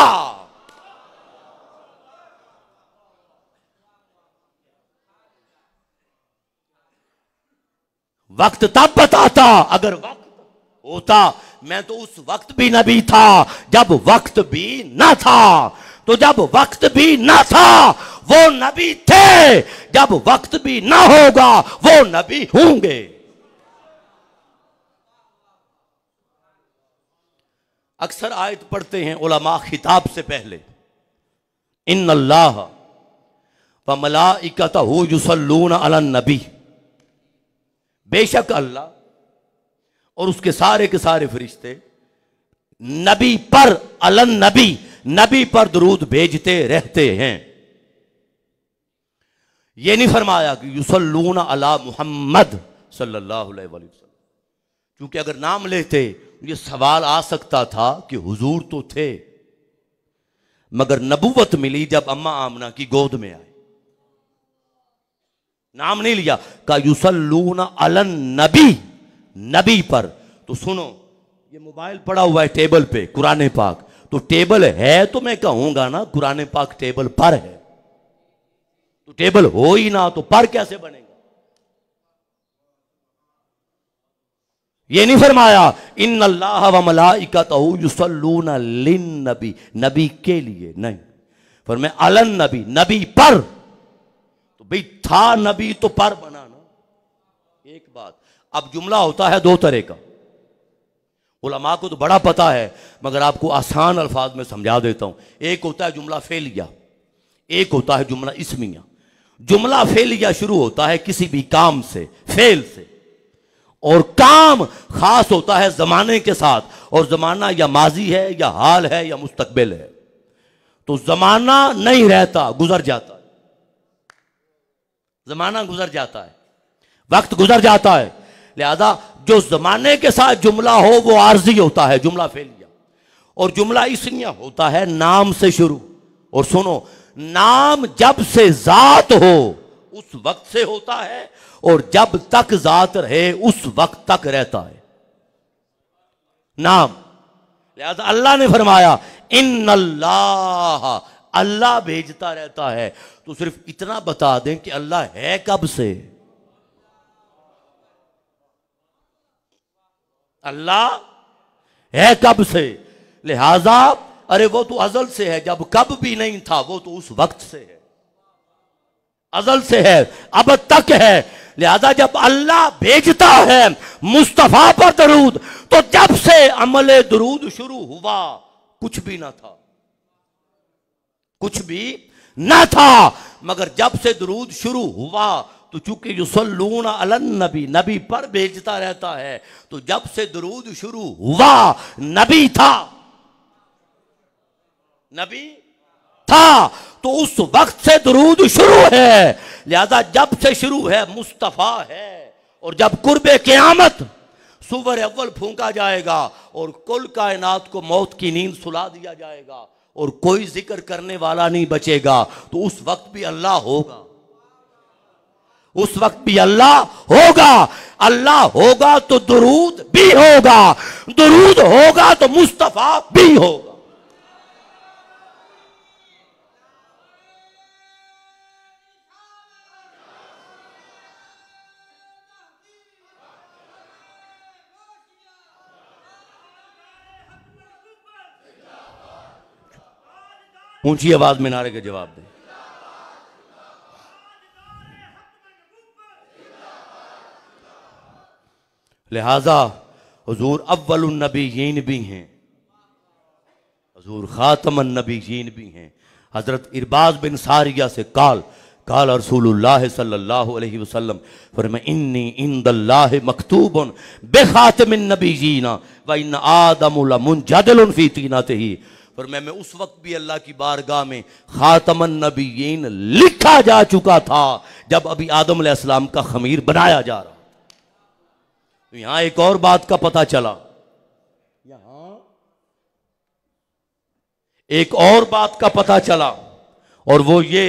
वक्त तब बताता अगर वक्त होता। मैं तो उस वक्त भी नबी था जब वक्त भी ना था। तो जब वक्त भी ना था वो नबी थे, जब वक्त भी ना होगा वो नबी होंगे। अक्सर आयत पढ़ते हैं उलमा खिताब से पहले, इन्नल्लाह व मलाइकतहु युसल्लूना अलन नबी, बेशक अल्लाह और उसके सारे के सारे फरिश्ते नबी पर, अलन नबी, नबी पर दुरूद भेजते रहते हैं। यह नहीं फरमाया कि युसल्लूना अला मुहम्मद सल्लल्लाहु अलैहि वसल्लम, क्योंकि अगर नाम लेते ये सवाल आ सकता था कि हुजूर तो थे मगर नबूवत मिली जब अम्मा आमना की गोद में आए। नाम नहीं लिया, का युसल्लूना अलन नबी, नबी पर। तो सुनो, ये मोबाइल पड़ा हुआ है टेबल पे कुरान पाक, तो टेबल है तो मैं कहूंगा ना कुरान पाक टेबल पर है। तो टेबल हो ही ना तो पर कैसे बनेगा? ये नहीं फरमाया इन्नल्लाह व मलाइकतहु युसल्लूना लिन नबी, नबी के लिए नहीं, फरमाया अलन नबी, नबी पर। तो भाई था नबी तो पर बना ना। एक बात, अब जुमला होता है दो तरह का, उलमा को तो बड़ा पता है मगर आपको आसान अल्फाज में समझा देता हूं। एक होता है जुमला फेलिया, एक होता है जुमला इस्मिया। जुमला फेलिया शुरू होता है किसी भी काम से, फेल से, और काम खास होता है जमाने के साथ, और जमाना या माजी है या हाल है या मुस्तकबिल है। तो जमाना नहीं रहता, गुजर जाता है, जमाना गुजर जाता है, वक्त गुजर जाता है। लिहाजा जो जमाने के साथ जुमला हो वो आर्जी होता है, जुमला फेलिया। और जुमला इस्मिया होता है नाम से शुरू। और सुनो, नाम जब से जात हो उस वक्त से होता है, और जब तक जात रहे उस वक्त तक रहता है नाम। लिहाजा अल्लाह ने फरमाया इन्नल्लाह, अल्लाह भेजता रहता है। तो सिर्फ इतना बता दें कि अल्लाह है कब से। अल्लाह है कब से, लिहाजा अरे वो तो अजल से है, जब कब भी नहीं था वो तो उस वक्त से है, अजल से है, अब तक है। लिहाजा जब अल्लाह भेजता है मुस्तफा पर दरूद, तो जब से अमले दरूद शुरू हुआ कुछ भी ना था, कुछ भी ना था। मगर जब से दरूद शुरू हुआ तो चूंकि युसल्लूना अलन नबी, नबी पर भेजता रहता है, तो जब से दरूद शुरू हुआ नबी था, नबी था, तो उस वक्त से दरूद शुरू है। लिहाजा जब से शुरू है मुस्तफा है। और जब कुर्बे क़यामत सुवर अव्वल फूंका जाएगा और कुल कायनात को मौत की नींद सुला दिया जाएगा और कोई जिक्र करने वाला नहीं बचेगा, तो उस वक्त भी अल्लाह होगा, उस वक्त भी अल्लाह होगा। अल्लाह होगा तो दुरूद भी होगा, दुरूद होगा तो मुस्तफा भी होगा। ऊंची आवाज में नारे के जवाब दें। लिहाजा हुजूर अव्वलुन नबीयीन भी हैं, हुजूर खातमुन नबीयीन भी हैं। हजरत इरबाज बिन सारिया से काल रसूलुल्लाह सल्लल्लाहु अलैहि वसल्लम फरमाया इन्नी इंदल्लाहि मकतूबुन बिखातमिन नबीयीन व इन आदम लमुनजदिलुन फी तीनतिही। और मैं उस वक्त भी अल्लाह की बारगाह में खातमन नबीयीन लिखा जा चुका था जब अभी आदम अलैहिस्सलाम का खमीर बनाया जा रहा। तो यहां एक और बात का पता चला, यहां एक और बात का पता चला, और वो ये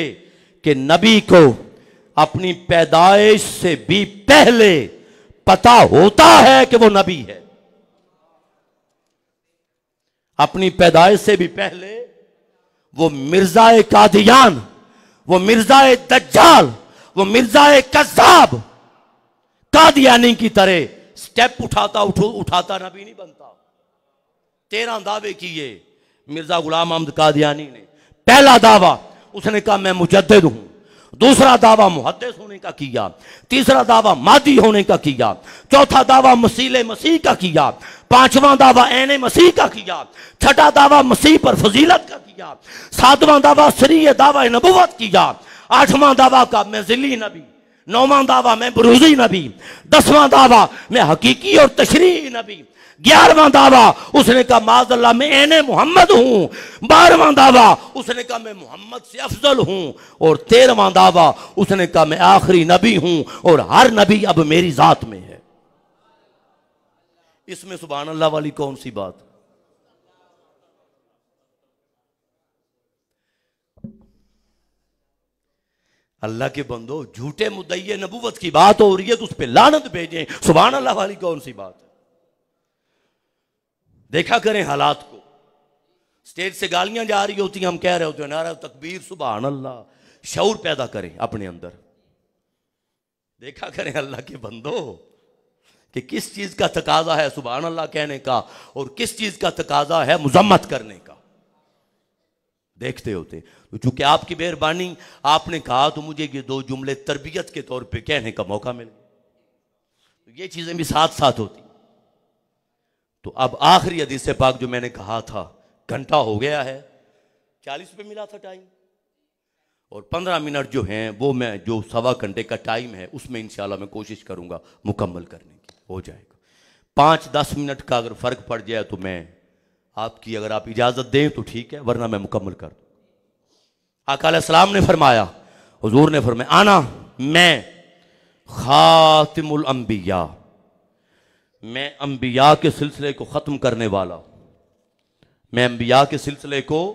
कि नबी को अपनी पैदाइश से भी पहले पता होता है कि वो नबी है। अपनी पैदाइश से भी पहले वो मिर्जाए कादियान, वो मिर्जाए दज्जाल, वो मिर्जाए कज़्ज़ाब कादियानी की तरह स्टेप उठाता नबी नहीं बनता। 13 दावे किए मिर्जा गुलाम अहमद कादियानी ने। पहला दावा उसने कहा मैं मुजद्दिद हूं, दूसरा दावा मुहद्दिस होने का किया, तीसरा दावा मादी होने का किया, चौथा दावा मसीह मसीह का किया, पांचवां दावा ऐने मसीह का किया, छठा दावा मसीह पर फजीलत का किया, सातवां दावा शरीय दावा नबुवत किया, आठवां दावा का मैं जिली नबी, नौवां दावा मैं बुरूजी नबी, 10वां दावा मैं हकीकी और तशरीही नबी, 11वां दावा उसने कहा माज़अल्लाह मैं ऐने मोहम्मद हूं, 12वां दावा उसने कहा मैं मोहम्मद से अफजल हूं, और 13वां दावा उसने कहा मैं आखिरी नबी हूं और हर नबी अब मेरी जात में है। इसमें सुभान अल्लाह वाली कौन सी बात? अल्लाह के बंदो, झूठे मुद्दई नबूवत की बात हो रही है तो उस पर लानत भेजें, सुभान अल्लाह वाली कौन सी बात है? देखा करें हालात को। स्टेज से गालियां जा रही होती हैं, हम कह रहे होते हैं नारा तकबीर सुभान अल्लाह, शऊर पैदा करें अपने अंदर। देखा करें अल्लाह के बंदो कि किस चीज का तकाजा है सुभान अल्लाह कहने का और किस चीज का तकाजा है मुजम्मत करने का, देखते होते। तो चूंकि आपकी मेहरबानी आपने कहा तो मुझे ये 2 जुमले तरबियत के तौर पे कहने का मौका मिल गया, तो ये चीजें भी साथ साथ होती। तो अब आखिरी हदीस पाक जो मैंने कहा था, घंटा हो गया है, 40 पे मिला था टाइम, और 15 मिनट जो हैं वो मैं जो 1.25 घंटे का टाइम है उसमें इंशाल्लाह मैं कोशिश करूंगा मुकम्मल करने की, हो जाएगा। 5-10 मिनट का अगर फर्क पड़ जाए तो मैं आपकी, अगर आप इजाजत दें तो ठीक है, वरना मैं मुकम्मल कर दूं। आका अलैहिस्सलाम ने फरमाया, हुजूर ने फरमाया आना मैं खातिमुल अंबिया, मैं अंबिया के सिलसिले को ख़त्म करने वाला हूं, मैं अंबिया के सिलसिले को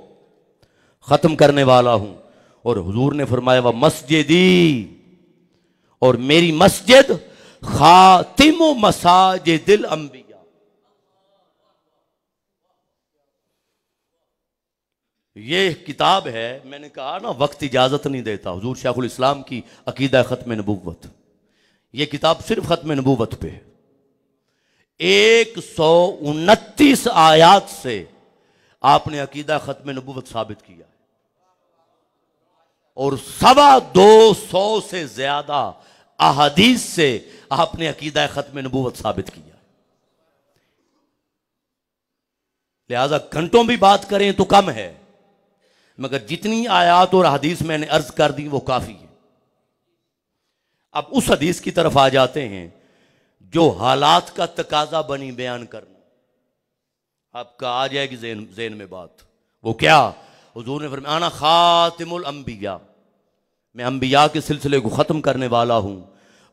ख़त्म करने वाला हूं। और हुजूर ने फरमाया वह मस्जिदी, और मेरी मस्जिद खातिमु मसाजिदिल अंबिया। ये किताब है, मैंने कहा ना वक्त इजाजत नहीं देता, हुजूर शेखुल इस्लाम की अकीदा ख़त्म नबूवत। ये किताब सिर्फ ख़त्म नबूवत पे है। 129 आयात से आपने अकीदा ख़त्म नबूवत साबित किया है, और 225 से ज्यादा अहादीस से आपने अकीदा ख़त्म नबूवत साबित किया है। लिहाजा घंटों भी बात करें तो कम है, मगर जितनी आयात और हदीस मैंने अर्ज कर दी वो काफी है। अब उस हदीस की तरफ आ जाते हैं जो हालात का तकाजा बनी बयान करना। आपका आ जाएगी ज़हन में बात, वो क्या? हुजूर ने फरमाया आना खातिमुल अंबिया, मैं अंबिया के सिलसिले को ख़त्म करने वाला हूं।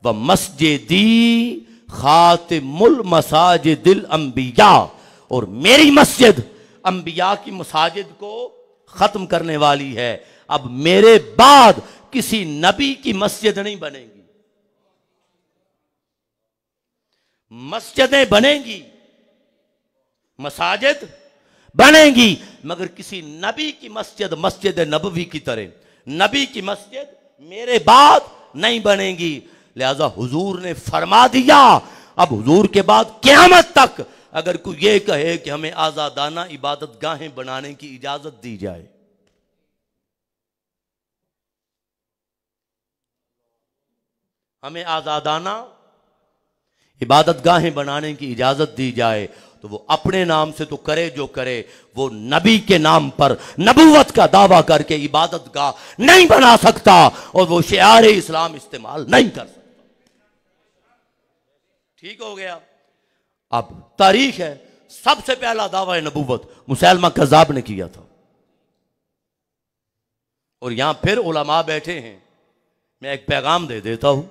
व मस्जिदी खातिमुल मसाजिदिल अंबिया, और मेरी मस्जिद अंबिया की मसाजिद को ख़त्म करने वाली है। अब मेरे बाद किसी नबी की मस्जिद नहीं बनेगी, मस्जिदें बनेंगी, मसाजिद बनेंगी, मगर किसी नबी की मस्जिद मस्जिद नबवी की तरह नबी की मस्जिद मेरे बाद नहीं बनेगी। लिहाजा हुजूर ने फरमा दिया, अब हुजूर के बाद क़यामत तक अगर कोई ये कहे कि हमें आजादाना इबादत गाहें बनाने की इजाजत दी जाए, हमें आजादाना इबादत गाहें बनाने की इजाजत दी जाए, तो वो अपने नाम से तो करे जो करे, वो नबी के नाम पर नबूवत का दावा करके इबादत गाह नहीं बना सकता और वो शिआर इस्लाम इस्तेमाल नहीं कर सकता। ठीक हो गया। अब तारीख है, सबसे पहला दावा नबूवत मुसैलमा कज़्ज़ाब ने किया था, और यहां फिर उलमा बैठे हैं, मैं एक पैगाम दे देता हूं।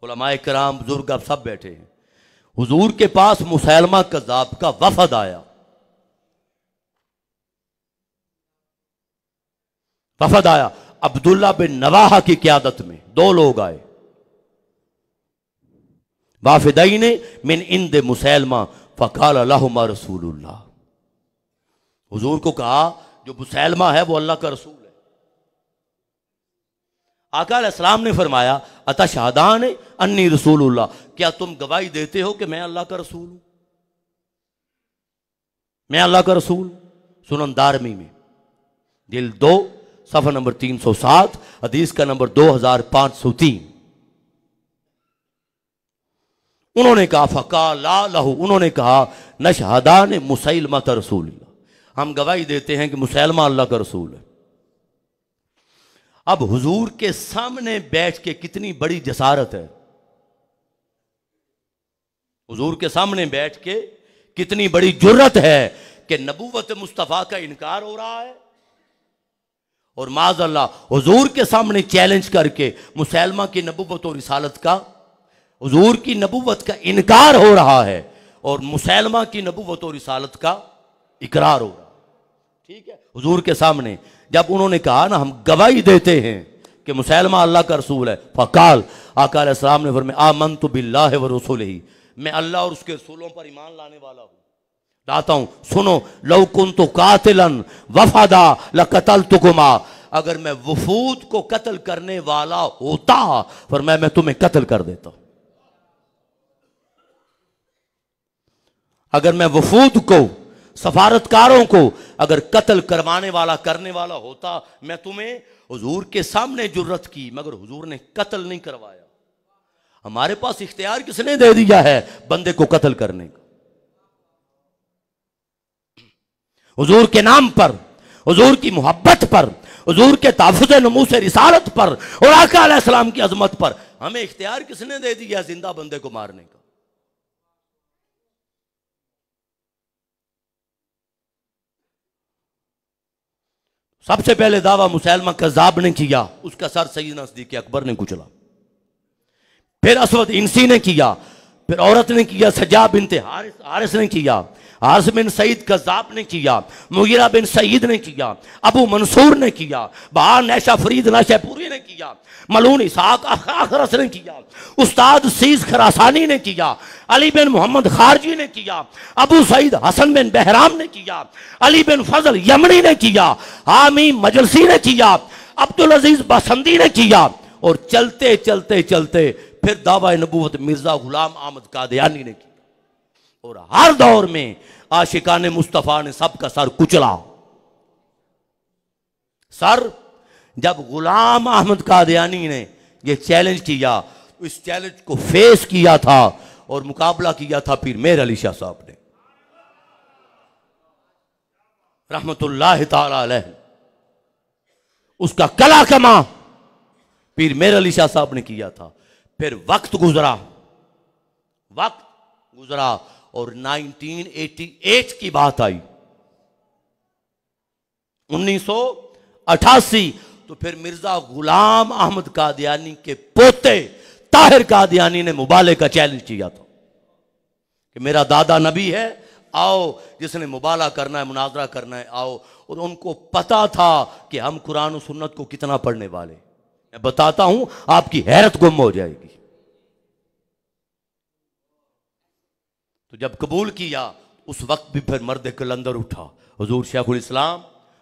उलमाए किराम बुजुर्ग अब सब बैठे हैं। हुजूर के पास मुसैलमा कज़्ज़ाब का वफद आया, वफद आया अब्दुल्ला बिन नवाहा की क़यादत में। 2 लोग आए, वाफिदैन मिन इंद मुसैलमा फ़क़ाल लहुमा रसूलुल्लाह। हुजूर को कहा जो मुसैलमा है वो अल्लाह का रसूल है। आका अलैहिस्सलाम ने फरमाया अतशहदान अन्नी रसूलुल्लाह, क्या तुम गवाही देते हो कि मैं अल्लाह का रसूल हूं, मैं अल्लाह का रसूल। सुनन दारमी में जिल 2 सफ़ा नंबर 307 हदीस का नंबर 2503। उन्होंने कहा फ़क़ाला लहू, उन्होंने कहा नशहदान मुसैलमत रसूलुल्लाह, हम गवाही देते हैं कि मुसैलमा अल्लाह का रसूल है। अब हुजूर के सामने बैठ के कितनी बड़ी जसारत है, हुजूर के सामने बैठ के कितनी बड़ी जुर्रत है कि नबूवत मुस्तफ़ा का इनकार हो रहा है और माज़अल्लाह हुजूर के सामने चैलेंज करके मुसैलमा की नबूवत और रिसालत का, हुजूर की नबूवत का इनकार हो रहा है और मुसैलमा की नबूवत और रिसालत का इकरार हो रहा है। ठीक है, हुजूर के सामने जब उन्होंने कहा ना हम गवाही देते हैं कि मुसैलमा अल्लाह का रसूल है, फ़क़ाल, आका अलैहिस्सलाम ने फरमाया आमनतु बिल्लाहि व रसूलिही, मैं अल्लाह और उसके रसूलों पर ईमान लाने वाला हूं, लाता हूं। सुनो, लौ कुन्तु कातिलन वफदा लक़तलतुकुमा, अगर मैं वफूद को कत्ल करने वाला होता फरमाया मैं तुम्हें कत्ल कर देता। अगर मैं वफूद को, सफारतकारों को अगर कत्ल करवाने वाला करने वाला होता मैं तुम्हें, हुजूर के सामने जुर्रत की, मगर हुजूर ने कत्ल नहीं करवाया। हमारे पास इख्तियार किसने दे दिया है बंदे को कत्ल करने का? हुजूर के नाम पर, हुजूर की मोहब्बत पर, हुजूर के ताफुज़ नमूस रिसालत पर और आका अलैहिस्सलाम की अजमत पर हमें इख्तियार किसने दे दिया जिंदा बंदे को मारने का? सबसे पहले दावा मुसैलमा कज़्ज़ाब ने किया, उसका सर सैयदना सिद्दीक़ अकबर ने कुचला। फिर असवद इंसी ने किया, फिर औरत ने किया, सज्जा बिनते हारिस ने किया, हारिस बिन सईद कज़्ज़ाब ने किया, मुगीरा बिन सईद ने किया, अबू मंसूर ने किया, बहार नैशा फरीद नशहपुरी ने किया, मलून इसहाक अखरस ने किया, उस्ताद सीस खरासानी ने किया, अली बिन मोहम्मद खारजी ने किया, अबू सईद हसन बिन बहराम ने किया, अली बिन फजल यमनी ने किया, हामी मजलसी ने किया, अब्दुल अजीज बसंदी ने किया और चलते चलते चलते फिर दावा नबूवत मिर्जा गुलाम अहमद कादियानी ने किया। और हर दौर में आशिकाने मुस्तफ़ा ने सबका सर कुचला। सर जब गुलाम अहमद कादियानी ने यह चैलेंज किया, तो इस चैलेंज को फेस किया था और मुकाबला किया था पीर मेहर अली शाह साहब ने रहमतुल्लाह ताला अलैह। उसका कला कमा पीर मेहर अली शाह साहब ने किया था। फिर वक्त गुजरा और 1988 की बात आई, 1988, तो फिर मिर्जा गुलाम अहमद कादियानी के पोते ताहिर कादियानी ने मुबाले का चैलेंज किया था कि मेरा दादा नबी है, आओ जिसने मुबाला करना है, मुनाजरा करना है, आओ। और उनको पता था कि हम कुरान और सुन्नत को कितना पढ़ने वाले। मैं बताता हूं, आपकी हैरत गुम हो जाएगी। तो जब कबूल किया उस वक्त भी फिर मर्द कलंदर उठा। हुजूर शेखुल इस्लाम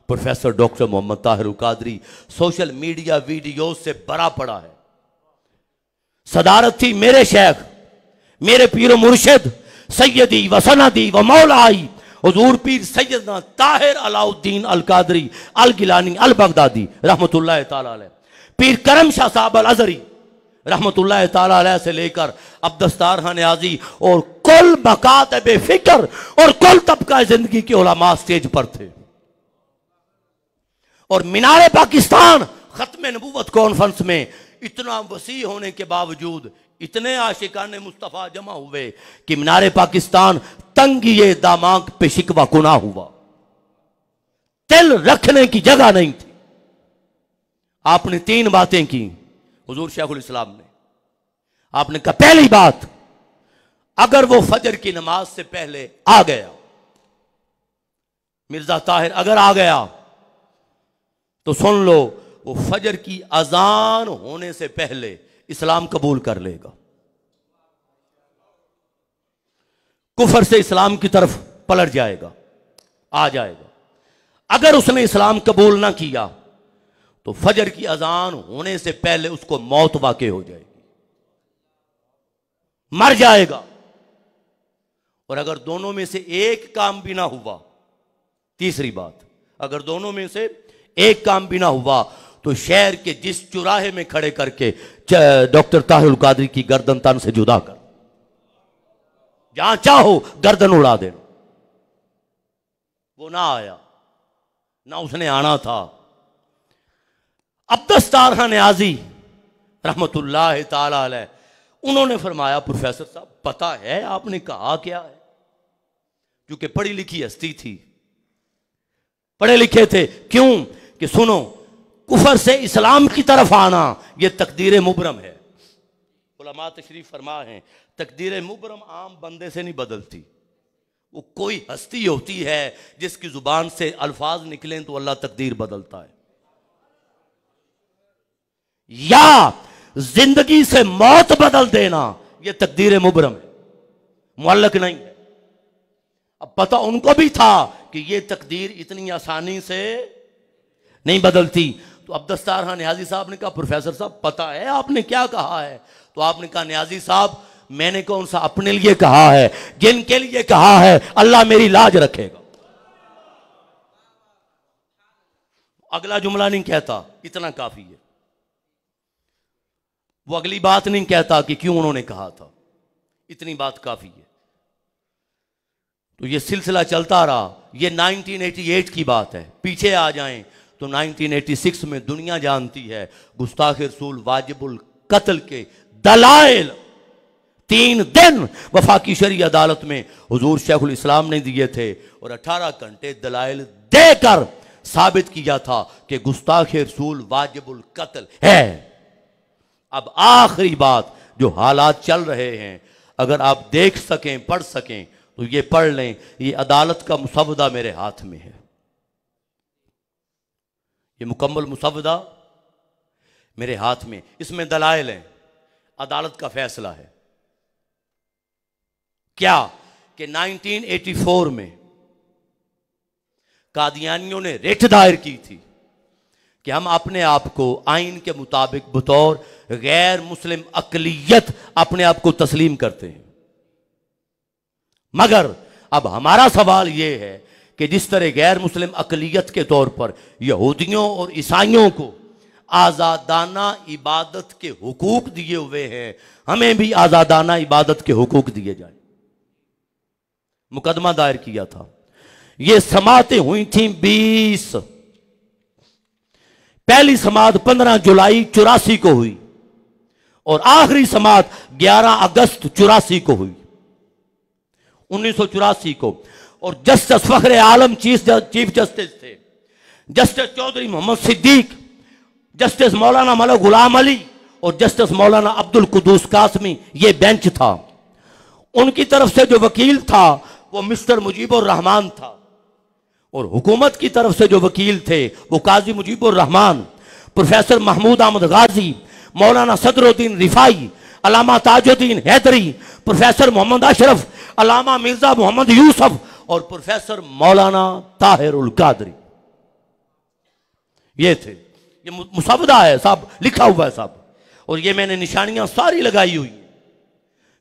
professor doctor Mohammad Tahirul Qadri social media video से बरा पड़ा है। सदारत थी मेरे शेख, मेरे पीर मुर्शिद सैयदी व सनदी व मौलाई हुजूर पीर सैयदना ताहिर अलाउद्दीन अल कादरी अल गिलानी अल बगदादी रहमतुल्लाह ताला अलैह, पीर करम शाह साहब अल अजरी रहमतुल्लाह ताला अलैह से लेकर अब्दस्तार खान नियाज़ी और कुल बकात बेफिक्र और कुल तबका जिंदगी के उलमा स्टेज पर थे। और मीनारे पाकिस्तान खत्म नबूवत कॉन्फ्रेंस में इतना वसी होने के बावजूद इतने आशिकाने मुस्तफ़ा जमा हुए कि मीनारे पाकिस्तान तंगिए दामाग पे शिकवा कुना हुआ, तिल रखने की जगह नहीं थी। आपने 3 बातें की हुजूर शेखुल इस्लाम ने। आपने कहा पहली बात, अगर वो फजर की नमाज से पहले आ गया, मिर्जा ताहिर अगर आ गया तो सुन लो, वो फजर की अजान होने से पहले इस्लाम कबूल कर लेगा। कुफर से इस्लाम की तरफ पलट जाएगा, आ जाएगा। अगर उसने इस्लाम कबूल ना किया तो फजर की अजान होने से पहले उसको मौत वाक़ई हो जाएगी, मर जाएगा। और अगर दोनों में से एक काम भी ना हुआ, तीसरी बात, अगर दोनों में से एक काम भी ना हुआ तो शहर के जिस चौराहे में खड़े करके डॉक्टर ताहिरुल कादरी की गर्दन तन से जुदा कर, जहां चाहो गर्दन उड़ा देना। वो ना आया, ना उसने आना था। अब्दुस तारहा नियाज़ी रहमतुल्लाह ताला अलैह, उन्होंने फरमाया, प्रोफेसर साहब पता है आपने कहा क्या है? क्योंकि पढ़ी लिखी हस्ती थी, पढ़े लिखे थे। क्यों कि सुनो, कुफर से इस्लाम की तरफ आना यह तकदीर मुबरम है। उलमा तशरीफ फरमा है, तकदीर मुबरम आम बंदे से नहीं बदलती। वो कोई हस्ती होती है जिसकी जुबान से अल्फाज निकलें तो अल्लाह तकदीर बदलता है। या जिंदगी से मौत बदल देना यह तकदीर मुबरम है, मुअल्लक नहीं है। अब पता उनको भी था कि यह तकदीर इतनी आसानी से नहीं बदलती। तो अब्दुस तारहा नियाज़ी साहब ने कहा, प्रोफेसर साहब पता है आपने क्या कहा है? तो आपने कहा, नियाज़ी साहब मैंने कौन सा अपने लिए कहा है, जिनके लिए कहा है अल्लाह मेरी लाज रखेगा। अगला जुमला नहीं कहता, इतना काफी है। वो अगली बात नहीं कहता कि क्यों उन्होंने कहा था, इतनी बात काफी है। तो ये सिलसिला चलता रहा। ये 1988 की बात है। पीछे आ जाएं तो 1986 में दुनिया जानती है गुस्ताख रसूल वाजिबुल कत्ल के दलाइल 3 दिन वफाकी शरई अदालत में हुजूर शेखुल इस्लाम ने दिए थे और 18 घंटे दलाइल देकर साबित किया था कि गुस्ताख रसूल वाजिबुल कत्ल है। अब आखिरी बात, जो हालात चल रहे हैं, अगर आप देख सकें, पढ़ सकें तो ये पढ़ लें। ये अदालत का मुसवदा मेरे हाथ में है, ये मुकम्मल मुसवदा मेरे हाथ में, इसमें दलाइल हैं, अदालत का फैसला है। क्या कि 1984 में कादियानियों ने रिट दायर की थी कि हम अपने आप को आइन के मुताबिक बतौर गैर मुस्लिम अकलियत अपने आप को तस्लीम करते हैं। मगर अब हमारा सवाल यह है कि जिस तरह गैर मुस्लिम अकलियत के तौर पर यहूदियों और ईसाइयों को आज़ादाना इबादत के हुकूक दिए हुए हैं, हमें भी आज़ादाना इबादत के हुकूक दिए जाए। मुकदमा दायर किया था। ये समातें हुई थी 20, पहली समात 15 जुलाई 84 को हुई और आखिरी समात 11 अगस्त 84 को हुई, 1984 को। और जस्टिस फखरे आलम चीफ जस्टिस थे, जस्टिस चौधरी मोहम्मद सिद्दीक, जस्टिस मौलाना मलक गुलाम अली और जस्टिस मौलाना अब्दुल कुद्दूस कासमी, ये बेंच था। उनकी तरफ से जो वकील था वो मिस्टर मुजीबुर रहमान था और हुकूमत की तरफ से जो वकील थे वो काजी मुजीबुर रहमान, प्रोफेसर महमूद अहमद गाजी, मौलाना सदरुद्दीन रिफाई, अलामा ताजुद्दीन हैदरी, प्रोफेसर मोहम्मद अशरफ, अलामा मिर्जा मोहम्मद यूसुफ और प्रोफेसर मौलाना ताहिरुल कादरी, ये थे। ये मुसवदा है साहब, लिखा हुआ है साहब, और ये मैंने निशानियां सारी लगाई हुई।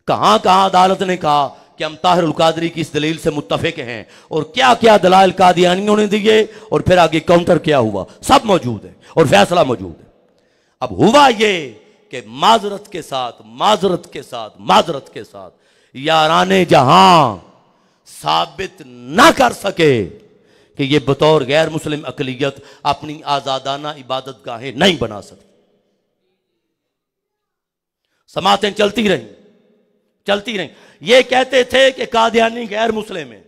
कहां कहां अदालत ने कहा कि हम ताहिरुल कादरी की इस दलील से मुत्तफिक हैं और क्या क्या दलाइल कादियानियों ने दिए और फिर आगे काउंटर क्या हुआ, सब मौजूद है और फैसला मौजूद है। अब हुआ ये कि माजरत के साथ याराने जहां साबित ना कर सके कि ये बतौर गैर मुस्लिम अकलियत अपनी आजादाना इबादत गाहें नहीं बना सकती। समातें चलती रहीं। ये कहते थे कि कादियानी गैर मुस्लिम है,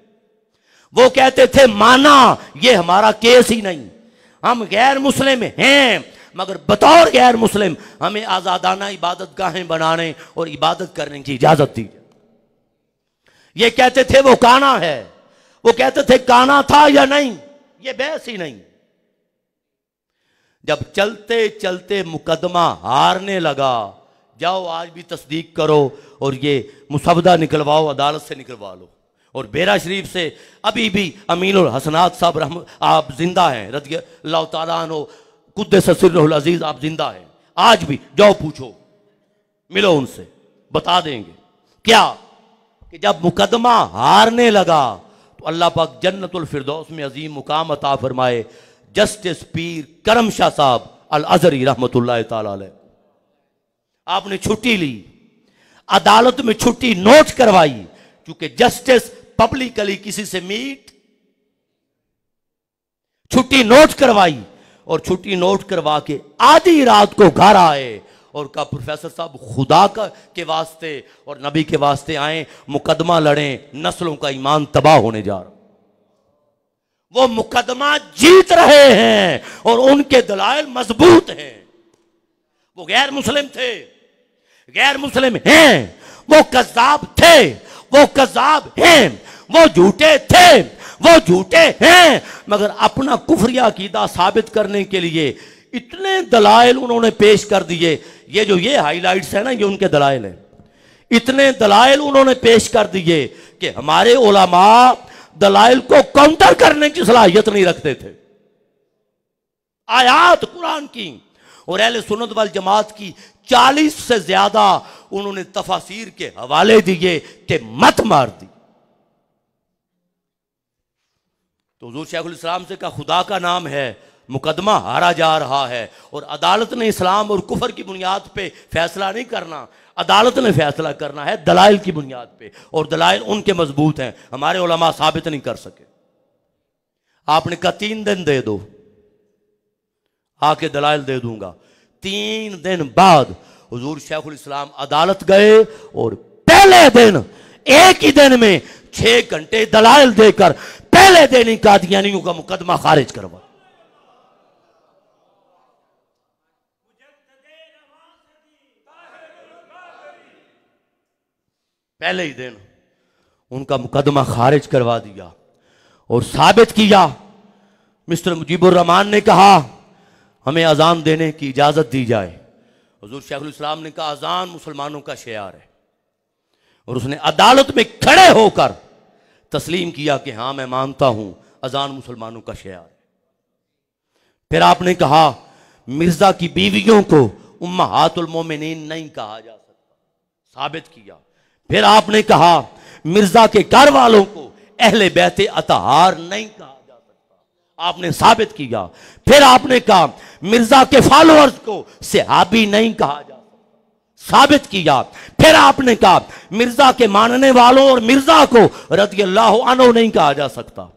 वो कहते थे माना ये हमारा केस ही नहीं, हम गैर मुस्लिम हैं मगर बतौर गैर मुस्लिम हमें आजादाना इबादत गाहें बनाने और इबादत करने की इजाजत दी। ये कहते थे वो काना है, वो कहते थे काना था या नहीं, ये बहस ही नहीं। जब चलते चलते मुकदमा हारने लगा, जाओ आज भी तस्दीक करो और ये मुसवदा निकलवाओ, अदालत से निकलवा लो। और बेरा शरीफ से अभी भी अमीनुल हसनात साहब रहम आप जिंदा हैं, रज़ी अल्लाह तआला अन्हु कुद्दस सिर्रुल अजीज, आप जिंदा हैं आज भी। जाओ पूछो, मिलो उनसे, बता देंगे क्या कि जब मुकदमा हारने लगा तो अल्लाह पाक जन्नतुल फिरदौस में अजीम मुकाम अता फरमाए। जस्टिस पीर करम शाह साहब अल अज़हरी रहमतुल्लाह तआला अलैह, आपने छुट्टी ली, अदालत में छुट्टी नोट करवाई, क्योंकि जस्टिस पब्लिकली किसी से मीट, छुट्टी नोट करवाई और छुट्टी नोट करवा के आधी रात को घर आए और कहा प्रोफेसर साहब खुदा का के वास्ते और नबी के वास्ते आए, मुकदमा लड़ें, नस्लों का ईमान तबाह होने जा रहा। वो मुकदमा जीत रहे हैं और उनके दलाइल मजबूत हैं। वो गैर मुस्लिम थे, गैर मुस्लिम हैं, वो कज़्ज़ाब थे, वो कज़्ज़ाब हैं, वो झूठे थे, वो झूठे हैं, मगर अपना कुफ्रिया अकीदा साबित करने के लिए इतने दलाइल उन्होंने पेश कर दिए। ये हाइलाइट्स है ना, ये उनके दलाइल हैं। इतने दलाइल उन्होंने पेश कर दिए कि हमारे उलमा दलाइल को काउंटर करने की सलाहियत नहीं रखते थे। आयात कुरान की और अहले सुन्नत वल जमात की 40 से ज्यादा उन्होंने तफासीर के हवाले दिए कि मत मार दी। तो हुजूर शेखुल इस्लाम से कहा खुदा का नाम है, मुकदमा हारा जा रहा है और अदालत ने इस्लाम और कुफर की बुनियाद पे फैसला नहीं करना, अदालत ने फैसला करना है दलाइल की बुनियाद पे, और दलाइल उनके मजबूत हैं, हमारे उलमा साबित नहीं कर सके। आपने कहा 3 दिन दे दो, आके दलाइल दे दूंगा। 3 दिन बाद हुजूर शेखुल इस्लाम अदालत गए और पहले दिन एक ही दिन में 6 घंटे दलाइल देकर पहले दिन ही कादियानियों का मुकदमा खारिज करवा। पहले ही दिन उनका मुकदमा खारिज करवा दिया और साबित किया। मिस्टर मुजीबुर रहमान ने कहा हमें अजान देने की इजाजत दी जाए। हुजूर शेखुल इस्लाम ने कहा अजान मुसलमानों का शियार है, और उसने अदालत में खड़े होकर तस्लीम किया कि हाँ मैं मानता हूं अजान मुसलमानों का शियार है। फिर आपने कहा मिर्जा की बीवियों को उम्महातुल मोमिनीन नहीं कहा जा सकता, साबित किया। फिर आपने कहा मिर्जा के घर वालों को अहले बैते अतहार नहीं कहा जा सकता, आपने साबित किया। फिर आपने कहा मिर्जा के फॉलोअर्स को सहाबी नहीं कहा जा सकता, साबित किया। फिर आपने कहा मिर्जा के मानने वालों और मिर्जा को रज़ी अल्लाह अन्हु नहीं कहा जा सकता,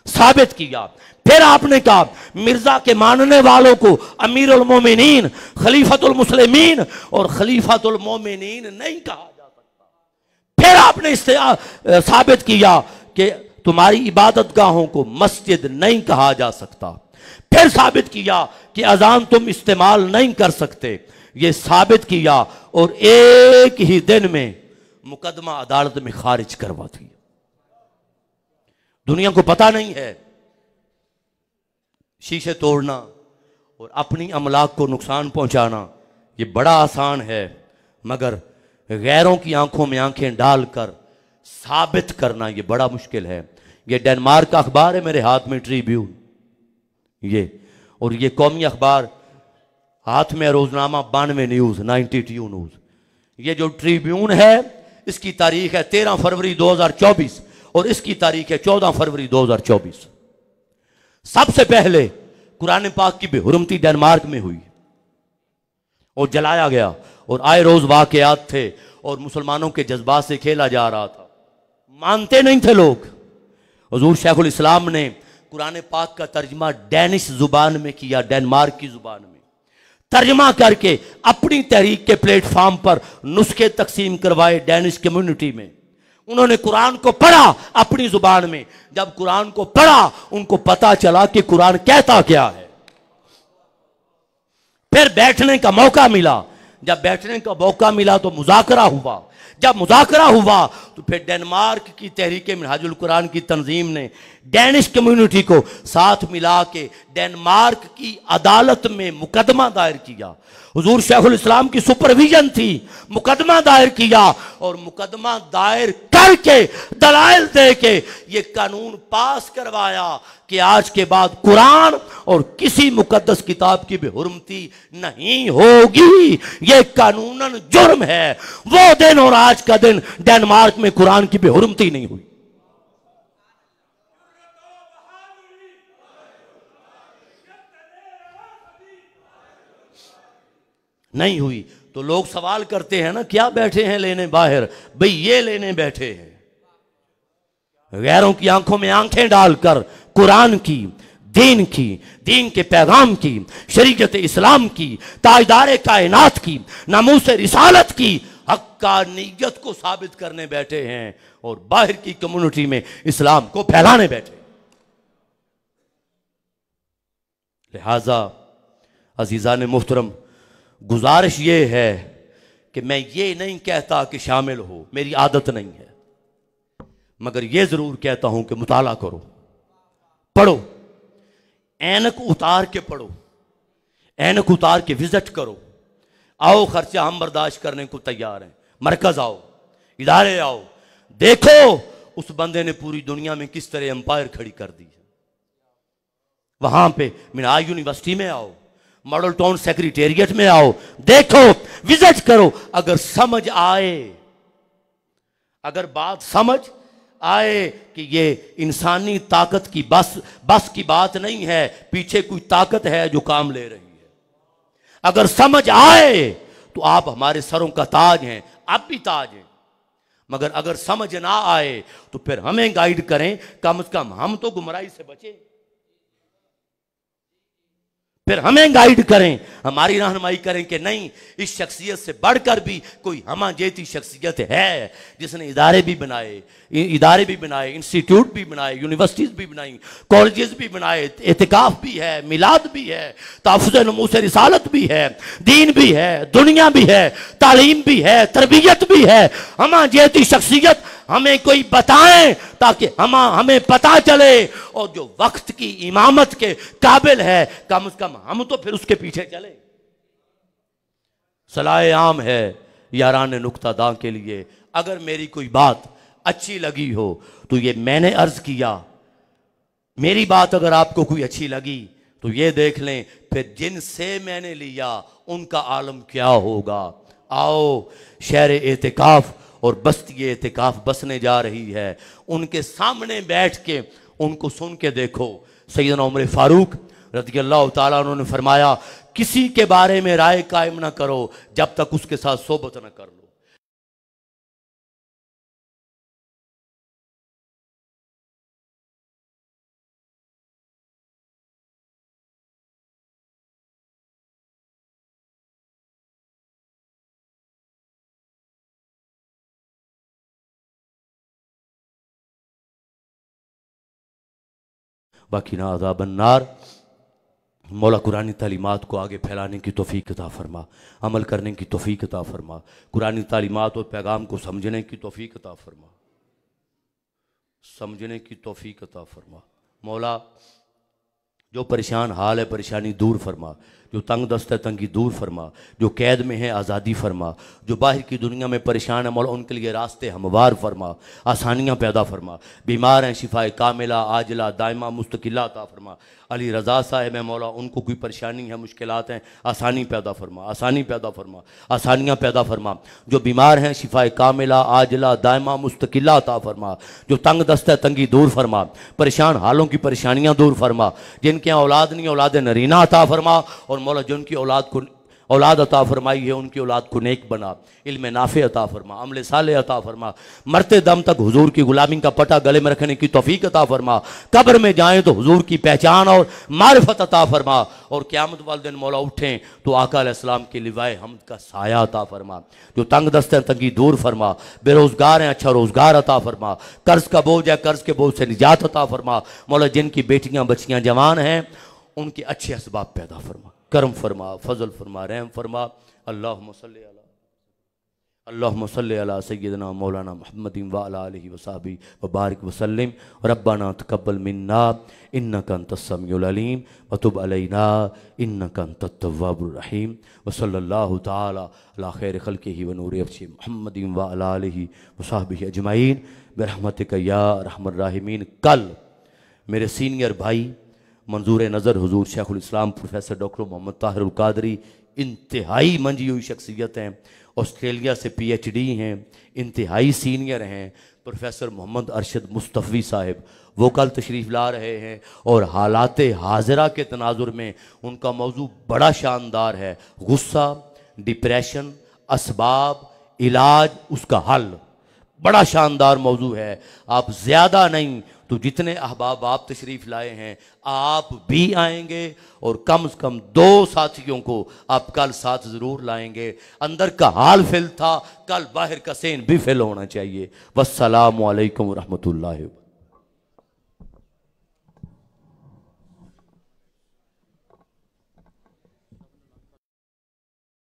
साबित किया। फिर आपने कहा मिर्जा के मानने वालों को अमीरुल मोमिनीन, खलीफतुल मुस्लिमीन और खलीफतुल मोमिनीन नहीं कहा जा सकता। फिर आपने इससे साबित किया कि तुम्हारी इबादत गाहों को मस्जिद नहीं कहा जा सकता। फिर साबित किया कि अजान तुम इस्तेमाल नहीं कर सकते, ये साबित किया, और एक ही दिन में मुकदमा अदालत में खारिज करवा दिया। दुनिया को पता नहीं है शीशे तोड़ना और अपनी अमलाक को नुकसान पहुंचाना ये बड़ा आसान है, मगर गैरों की आंखों में आंखें डालकर साबित करना ये बड़ा मुश्किल है। ये डेनमार्क का अखबार है मेरे हाथ में, ट्रिब्यून, ये, और ये कौमी अखबार हाथ में रोजनामा 92 न्यूज, 92 न्यूज। ये जो ट्रिब्यून है इसकी तारीख है 13 फरवरी 2024 और इसकी तारीख है 14 फरवरी 2024। सबसे पहले कुरान पाक की बेहुरमती डेनमार्क में हुई और जलाया गया, और आए रोज वाकयात थे और मुसलमानों के जज्बात से खेला जा रहा था, मानते नहीं थे लोग। हुजूर शेखुल इस्लाम ने कुरान पाक का तर्जमा डैनिश जुबान में किया, डेनमार्क की जुबान में तर्जमा करके अपनी तहरीक के प्लेटफॉर्म पर नुस्खे तकसीम करवाए डैनिश कम्युनिटी में। उन्होंने कुरान को पढ़ा अपनी जुबान में। जब कुरान को पढ़ा उनको पता चला कि कुरान कहता क्या है। फिर बैठने का मौका मिला, जब बैठने का मौका मिला तो मुज़ाकरा हुआ। जब मुज़ाकरा हुआ तो फिर डेनमार्क की तहरीक मिनहाजुल कुरान की तंजीम ने डैनिश कम्युनिटी को साथ मिला के डेनमार्क की अदालत में मुकदमा दायर किया। हुजूर शेखुल इस्लाम की सुपरविजन थी, मुकदमा दायर किया और मुकदमा दायर करके दलाइल दे के ये कानून पास करवाया कि आज के बाद कुरान और किसी मुकद्दस किताब की भी हुर्मती नहीं होगी। ये कानूनन जुर्म है। वो दिन और आज का दिन डेनमार्क में कुरान की भी हुर्मती नहीं हुई। नहीं हुई तो लोग सवाल करते हैं ना, क्या बैठे हैं लेने बाहर? भाई ये लेने बैठे हैं गैरों की आंखों में आंखें डालकर कुरान की, दीन के पैगाम की, शरीयत इस्लाम की, ताजदार कायनात की, नामूस रिसालत की हक्कानियत को साबित करने बैठे हैं और बाहर की कम्युनिटी में इस्लाम को फैलाने बैठे। लिहाजा अजीज़ान मुहतरम, गुजारिश ये है कि मैं ये नहीं कहता कि शामिल हो, मेरी आदत नहीं है, मगर ये जरूर कहता हूं कि मुताला करो, पढ़ो, ऐनक उतार के पढ़ो, ऐनक उतार के विजिट करो। आओ, खर्चा हम बर्दाश्त करने को तैयार हैं। मरकज आओ, इदारे आओ, देखो उस बंदे ने पूरी दुनिया में किस तरह एम्पायर खड़ी कर दी है। वहां पे मिनाज यूनिवर्सिटी में आओ, मॉडल टाउन सेक्रेटेरिएट में आओ, देखो, विजिट करो। अगर समझ आए, अगर बात समझ आए कि ये इंसानी ताकत की बस की बात नहीं है, पीछे कोई ताकत है जो काम ले रही है, अगर समझ आए तो आप हमारे सरों का ताज हैं, आप भी ताज हैं। मगर अगर समझ ना आए तो फिर हमें गाइड करें, कम से कम हम तो गुमराही से बचें, फिर हमें गाइड करें, हमारी रहनुमाई करें कि नहीं, इस शख्सियत से बढ़कर भी कोई हमा जैसी शख्सियत है जिसने इदारे भी बनाए, इंस्टीट्यूट भी बनाए, यूनिवर्सिटीज भी बनाई, कॉलेजेस भी बनाए, एतिकाफ भी है, मिलाद भी है, तहफ़्फ़ुज़ नमूस रिसालत भी है, दीन भी है, दुनिया भी है, तालीम भी है, तरबियत भी है। हमा जैसी शख्सियत हमें कोई बताएं ताकि हमें पता चले, और जो वक्त की इमामत के काबिल है कम से कम हम तो फिर उसके पीछे चले। सलाह आम है यारान नुक्तादां के लिए, अगर मेरी कोई बात अच्छी लगी हो तो ये मैंने अर्ज किया, मेरी बात अगर आपको कोई अच्छी लगी तो ये देख लें फिर जिनसे मैंने लिया उनका आलम क्या होगा। आओ, शहर एतिकाफ और बस्ती एतिकाफ बसने जा रही है, उनके सामने बैठ के उनको सुन के देखो। सैयदना उमर फारूक रज़ियल्लाहु ताला अन्हु ने फरमाया, किसी के बारे में राय कायम ना करो जब तक उसके साथ सोबत ना कर लो। बाकी ना अज़ाबन नार। मौला कुरानी तालीमात को आगे फैलाने की तौफीक अता फरमा, अमल करने की तौफीक अता फरमा, कुरानी तालीमात और पैगाम को समझने की तौफीक अता फरमा, समझने की तौफीक अता फरमा। मौला जो परेशान हाल है परेशानी दूर फरमा, जो तंग दस्त है तंगी दूर फरमा, जो कैद में है आज़ादी फरमा, जो बाहर की दुनिया में परेशान है मौला उनके लिए रास्ते हमवार फरमा, आसानियाँ पैदा फरमा। बीमार हैं शिफाए कामिला आजिला दायमा मुस्तकिला अता फरमा। अली रज़ा साहब है मौला, उनको कोई परेशानी है मुश्किलात हैं, आसानी पैदा फरमा, आसानी पैदा फरमा, आसानियाँ पैदा फरमा। जो बीमार हैं शिफाए कामिला आजिला दायमा मुस्तकिला अता फरमा। जो तंग दस्त है तंगी दूर फरमा, परेशान हालों की परेशानियाँ दूर फरमा। जिनके यहाँ औलाद नहीं औलाद नरीना अता फरमा, और मौला जिनकी औलाद अता फरमाई है उनकी औलाद को नेक बना, इल्म नाफे अता फरमा, अमल साले अता फरमा। मरते दम तक हुजूर की गुलामी का पटा गले में रखने की तौफीक अता फरमा। कब्र में जाएं तो हुजूर की पहचान और मारिफत अता फरमा, और क़यामत वाले दिन मौला उठें तो आका अलैहिस्सलाम के लिवाए हमद का साया अता फरमा। जो तंग दस्त हैं तंगी दूर फरमा, बेरोजगार हैं अच्छा रोजगार अता फरमा, कर्ज का बोझ है कर्ज के बोझ से निजात अता फरमा। मौला जिनकी बेटियां बच्चियां जवान हैं उनके अच्छे असबाब पैदा फरमा, करम फरमा, फजल फरमा, रहम फरमा। अल्लाहुम्मा सल्ली अला अल्लाहुम्मा सल्लि अला सय्यिदना मौलाना मुहम्मदिन व अला आलिहि व सहबिहि व बारिक व सल्लिम रब्बना तक़ब्बल मिन्ना इन्नका अंतस समीउल अलीम व तुब अलैना इन्नका अंतत तव्वाबुर रहीम व सल्लल्लाहु तआला अला खैरि खल्क़िहि व नूरि अर्शी मुहम्मदिन व अला आलिहि व सहबिहि अजमईन बिरहमतिका या रहमर राहिमीन। कल मेरे सीनियर भाई मंजूर नज़र हुजूर शेखुल इस्लाम प्रोफेसर डॉक्टर मोहम्मद ताहिरुल कादरी इंतहाई मंजी हुई शख्सियत हैं, ऑस्ट्रेलिया से PhD हैं, इंतहाई सीनियर हैं। प्रोफेसर मोहम्मद अरशद मुस्तफ़ी साहब वो कल तशरीफ़ ला रहे हैं और हालात हाज़िरा के तनाजुर में उनका मौजू बड़ा शानदार है, गुस्सा, डिप्रेशन, असबाब, इलाज, उसका हल। बड़ा शानदार मौजू है। आप ज़्यादा नहीं तो जितने अहबाब आप तशरीफ़ लाए हैं आप भी आएंगे और कम से कम 2 साथियों को आप कल साथ ज़रूर लाएंगे। अंदर का हाल फिल था, कल बाहर का सेन भी फिल होना चाहिए। वस्सलामु अलैकुम रहमतुल्लाहि।